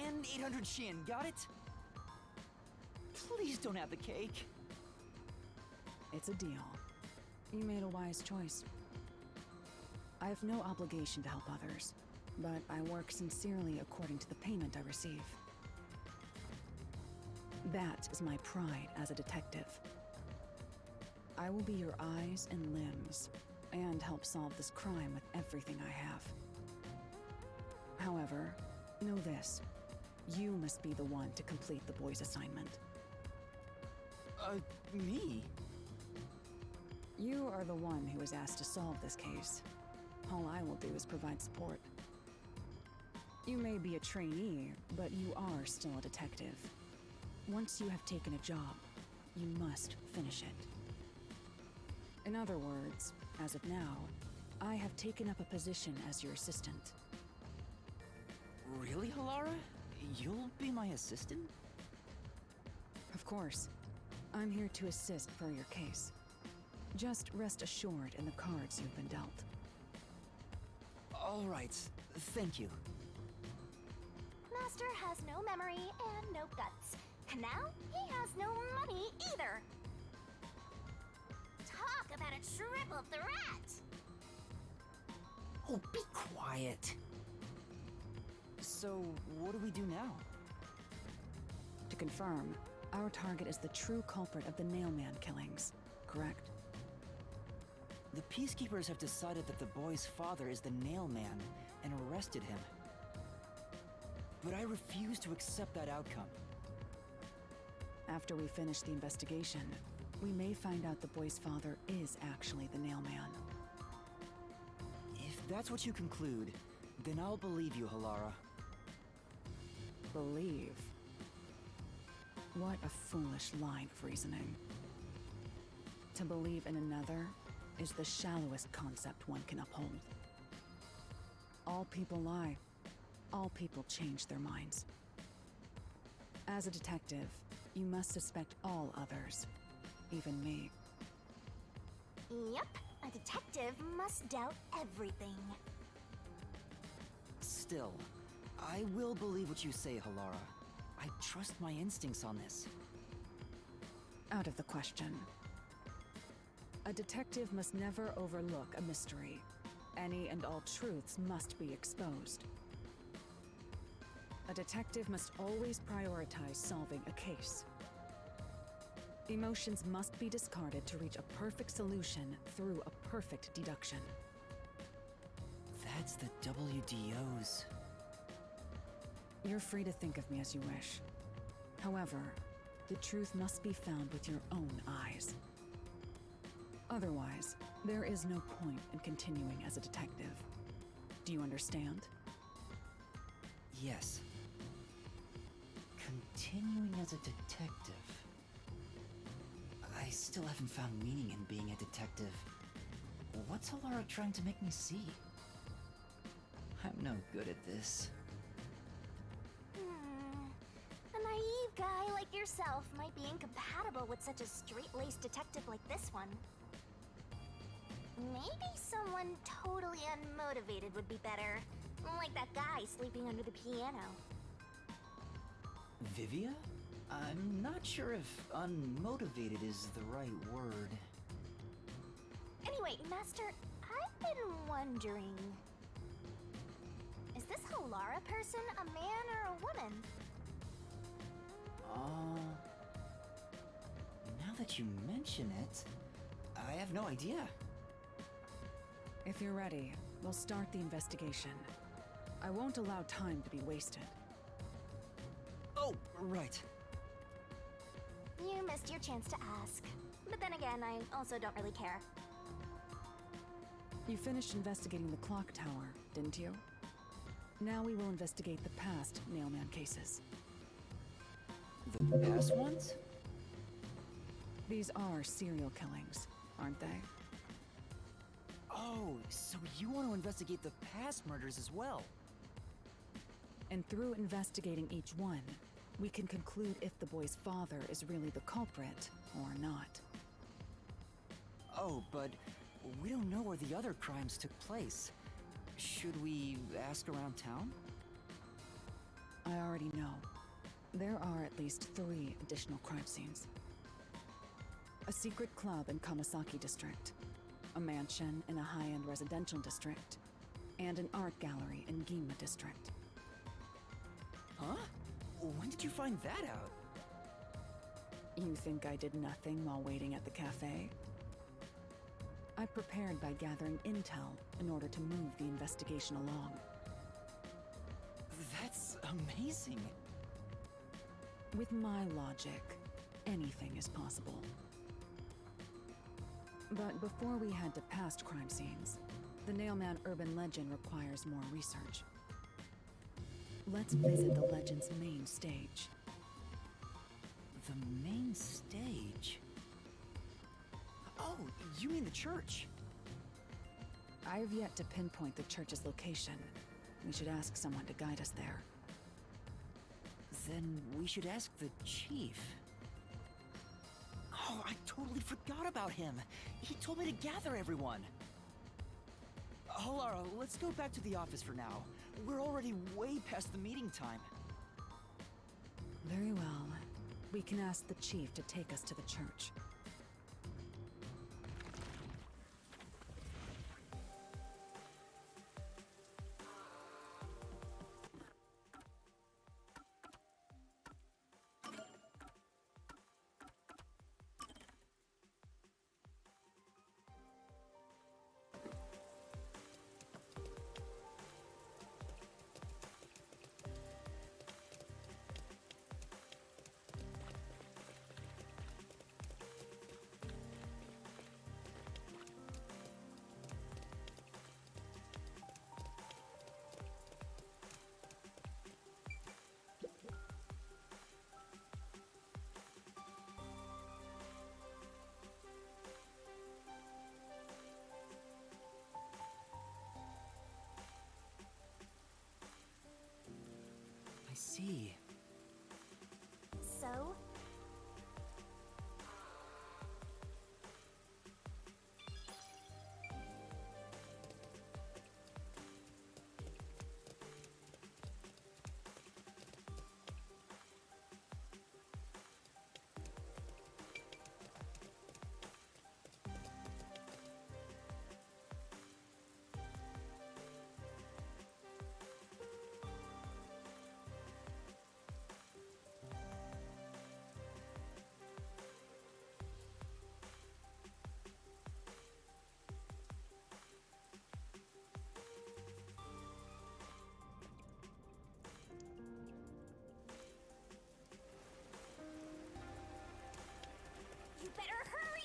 and 800 Yen, got it? Please don't have the cake. It's a deal. You made a wise choice. I have no obligation to help others, but I work sincerely according to the payment I receive. That is my pride as a detective. I will be your eyes and limbs, and help solve this crime with everything I have. However, know this. You must be the one to complete the boy's assignment. Me? You are the one who was asked to solve this case. All I will do is provide support. You may be a trainee, but you are still a detective. Once you have taken a job, you must finish it. In other words, as of now, I have taken up a position as your assistant. Really, Halara? You'll be my assistant? Of course. I'm here to assist per your case. Just rest assured in the cards you've been dealt. All right, thank you. Master has no memory and no guts. And now, he has no money either. Talk about a triple threat! Oh, be quiet. So, what do we do now? To confirm, our target is the true culprit of the Nailman killings, correct? The Peacekeepers have decided that the boy's father is the Nail Man and arrested him. But I refuse to accept that outcome. After we finish the investigation, we may find out the boy's father is actually the Nail Man. If that's what you conclude, then I'll believe you, Halara. Believe? What a foolish line of reasoning. To believe in another is the shallowest concept one can uphold. All people lie. All people change their minds. As a detective, you must suspect all others, even me. Yep, a detective must doubt everything. Still, I will believe what you say, Halara. I trust my instincts on this. Out of the question. A detective must never overlook a mystery. Any and all truths must be exposed. A detective must always prioritize solving a case. Emotions must be discarded to reach a perfect solution through a perfect deduction. That's the WDOs. You're free to think of me as you wish. However, the truth must be found with your own eyes. Otherwise, there is no point in continuing as a detective. Do you understand? Yes. Continuing as a detective. I still haven't found meaning in being a detective. What's Halara trying to make me see? I'm no good at this. A naive guy like yourself might be incompatible with such a straight-laced detective like this one. Maybe someone totally unmotivated would be better. Like that guy sleeping under the piano. Vivia? I'm not sure if unmotivated is the right word. Anyway, Master, I've been wondering... Is this Halara person a man or a woman? Now that you mention it, I have no idea. If you're ready, we'll start the investigation. I won't allow time to be wasted. Oh, right. You missed your chance to ask. But then again, I also don't really care. You finished investigating the clock tower, didn't you? Now we will investigate the past Nailman cases. The past ones? These are serial killings, aren't they? Oh, so you want to investigate the past murders as well? And through investigating each one, we can conclude if the boy's father is really the culprit or not. Oh, but we don't know where the other crimes took place. Should we ask around town? I already know. There are at least 3 additional crime scenes. A secret club in Kamasaki District, a mansion in a high-end residential district, and an art gallery in Ginma District. Huh? When did you find that out? You think I did nothing while waiting at the cafe? I prepared by gathering intel in order to move the investigation along. That's amazing. With my logic, anything is possible. But before we head to past crime scenes, the Nailman urban legend requires more research. Let's visit the legend's main stage. The main stage? Oh, you mean the church? I have yet to pinpoint the church's location. We should ask someone to guide us there. Then we should ask the chief. Oh, I totally forgot about him. He told me to gather everyone. Halara, let's go back to the office for now. We're already way past the meeting time. Very well. We can ask the chief to take us to the church. see. So? You better hurry!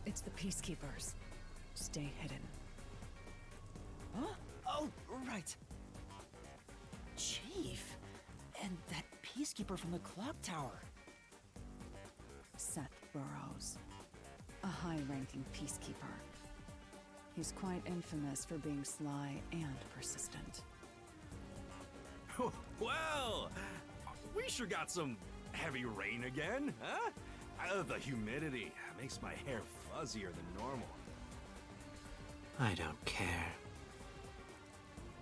It's the Peacekeepers. Stay hidden. Huh? Oh, right. Chief! And that Peacekeeper from the clock tower. Seth Burrows. A high-ranking Peacekeeper. He's quite infamous for being sly and persistent. Well, we sure got some heavy rain again, huh? The humidity makes my hair fuzzier than normal. I don't care.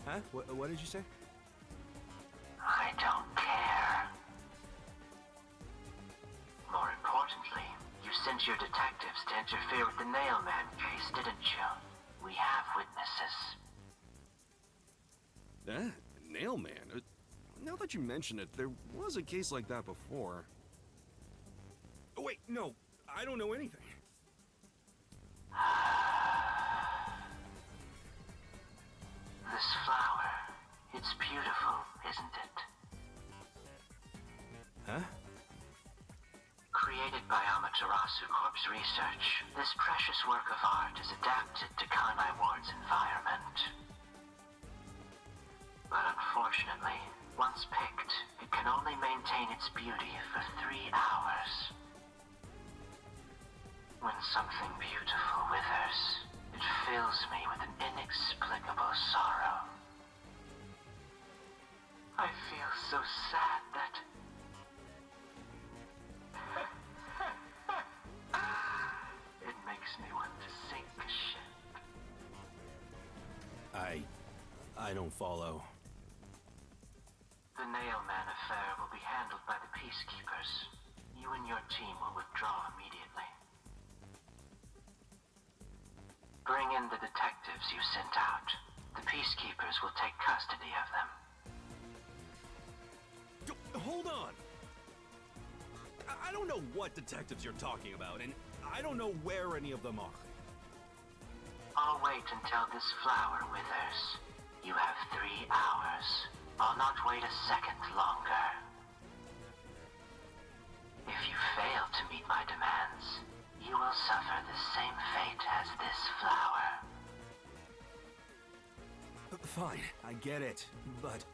Huh? What did you say? I don't care. More importantly, you sent your detectives to interfere with the Nailman case, didn't you? We have witnesses. Nailman? Now that you mention it, there was a case like that before. Oh, wait, no. I don't know anything. This flower, it's beautiful, isn't it? Huh? Created by Amaterasu Corp's research, this precious work of art is adapted to Kanai Ward's environment. But unfortunately, once picked, it can only maintain its beauty for 3 hours. When something beautiful withers, it fills me with an inexplicable sorrow. I feel so sad that... it makes me want to sink a ship. I don't follow. The Nailman affair will be handled by the Peacekeepers. You and your team will withdraw immediately. Bring in the detectives you sent out. The Peacekeepers will take custody of them. Hold on! I don't know what detectives you're talking about, and I don't know where any of them are. I'll wait until this flower withers. You have 3 hours. I'll not wait a second longer. If you fail to meet my demands, you will suffer the same fate as this flower. Fine, I get it, but...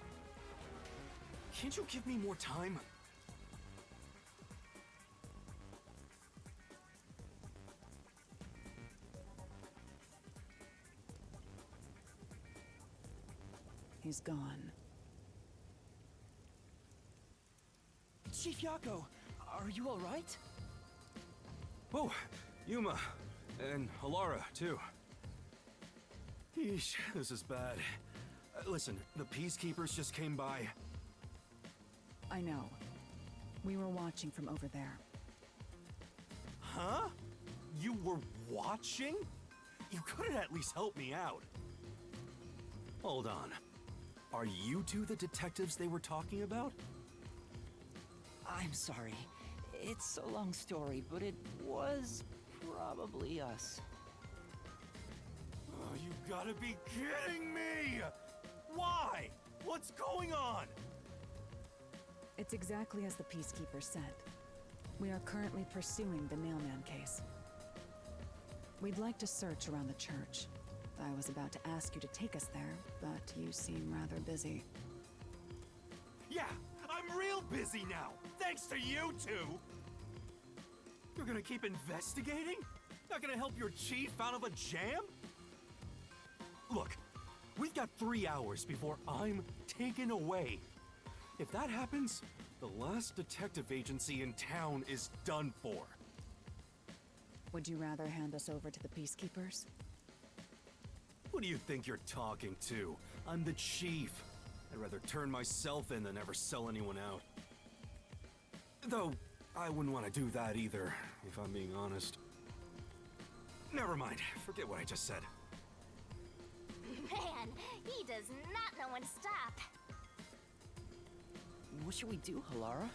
can't you give me more time? He's gone. Chief Yako, are you all right? Oh, Yuma. And Alara, too. Yeesh, this is bad. Listen, the Peacekeepers just came by. I know. We were watching from over there. Huh? You were watching? You couldn't at least help me out. Hold on. Are you two the detectives they were talking about? I'm sorry. It's a long story, but it was probably us. Oh, you gotta be kidding me! Why? What's going on? It's exactly as the Peacekeeper said. We are currently pursuing the Nailman case. We'd like to search around the church. I was about to ask you to take us there, but you seem rather busy. Yeah, I'm real busy now, thanks to you two! You're gonna keep investigating? Not gonna help your chief out of a jam? Look, we've got 3 hours before I'm taken away. If that happens, the last detective agency in town is done for. Would you rather hand us over to the Peacekeepers? Who do you think you're talking to? I'm the chief. I'd rather turn myself in than ever sell anyone out. Though, I wouldn't want to do that either, if I'm being honest. Never mind, forget what I just said. Man, he does not know when to stop. What should we do, Halara?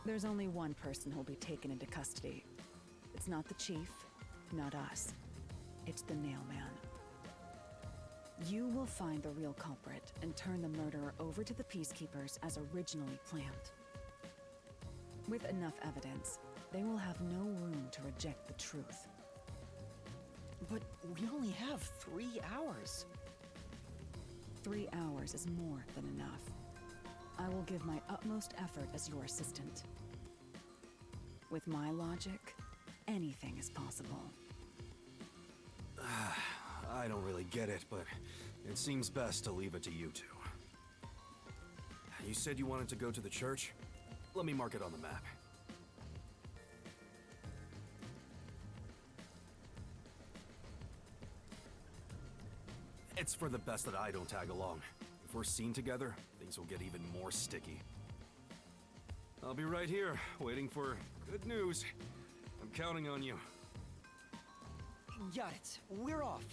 There's only one person who'll be taken into custody. It's not the chief, not us. It's the Nailman. You will find the real culprit and turn the murderer over to the Peacekeepers as originally planned. With enough evidence, they will have no room to reject the truth. But we only have 3 hours. 3 hours is more than enough. I will give my utmost effort as your assistant. With my logic, anything is possible. I don't really get it, but it seems best to leave it to you two. You said you wanted to go to the church? Let me mark it on the map. It's for the best that I don't tag along. If we're seen together, things will get even more sticky. I'll be right here, waiting for good news. I'm counting on you. Got it. We're off.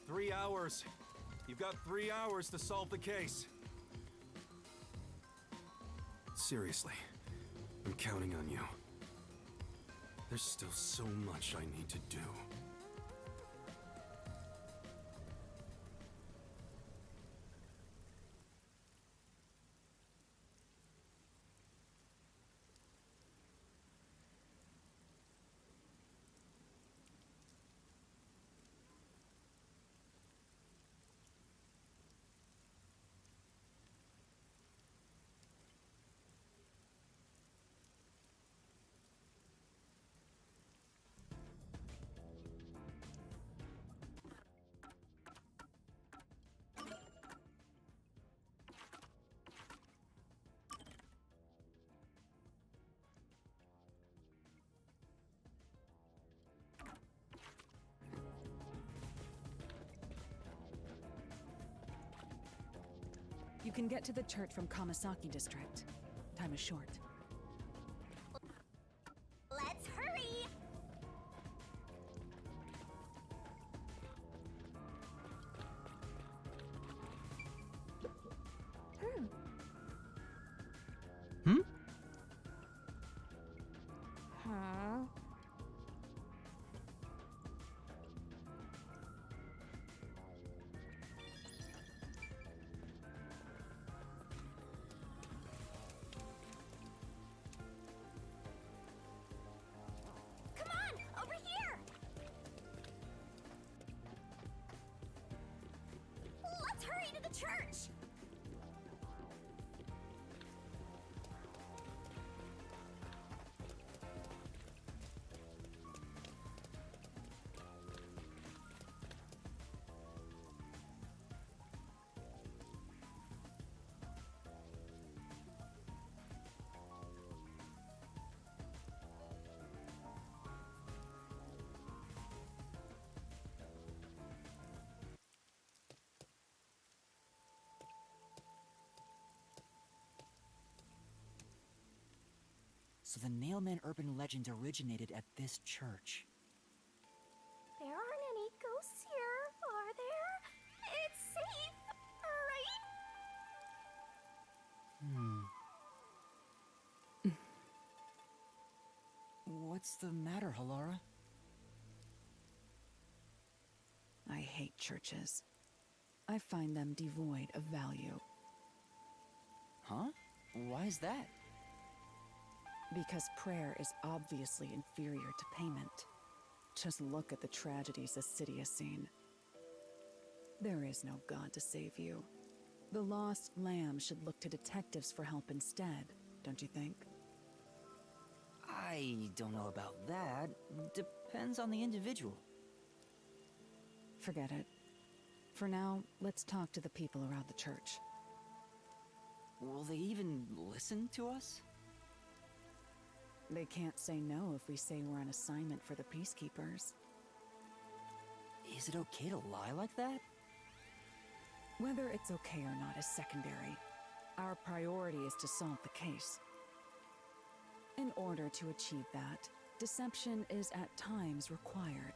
3 hours. You've got 3 hours to solve the case. Seriously, I'm counting on you. There's still so much I need to do. You can get to the church from Kamasaki District. Time is short. Let's hurry! Hmm? Huh? Come on, over here! Let's hurry to the church! So the Nailman urban legend originated at this church. There aren't any ghosts here, are there? It's safe, right? What's the matter, Halara? I hate churches. I find them devoid of value. Huh? Why is that? Because prayer is obviously inferior to payment. Just look at the tragedies the city has seen. There is no God to save you. The lost lamb should look to detectives for help instead, don't you think? I don't know about that. Depends on the individual. Forget it. For now, let's talk to the people around the church. Will they even listen to us? They can't say no if we say we're on assignment for the Peacekeepers. Is it okay to lie like that? Whether it's okay or not is secondary. Our priority is to solve the case. In order to achieve that, deception is at times required.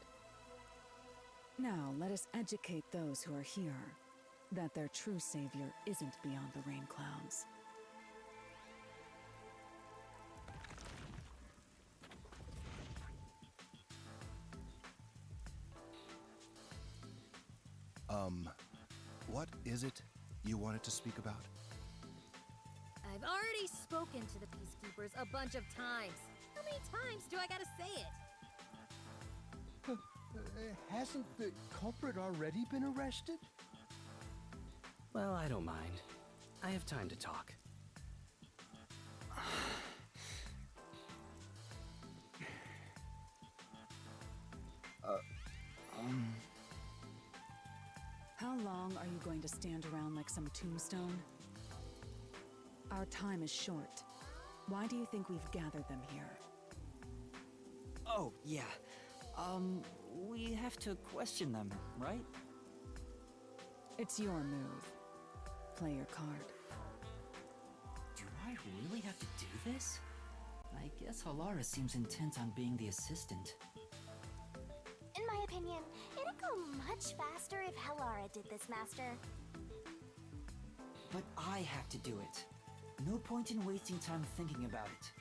Now, let us educate those who are here that their true savior isn't beyond the rain clouds. What is it you wanted to speak about? I've already spoken to the Peacekeepers a bunch of times. How many times do I gotta say it? Hasn't the culprit already been arrested? Well, I don't mind. I have time to talk. How long are you going to stand around like some tombstone? Our time is short. Why do you think we've gathered them here? Oh, yeah. We have to question them, right? It's your move. Play your card. Do I really have to do this? I guess Halara seems intent on being the assistant. In my opinion, it'd go much faster if Halara did this, Master. But I have to do it. No point in wasting time thinking about it.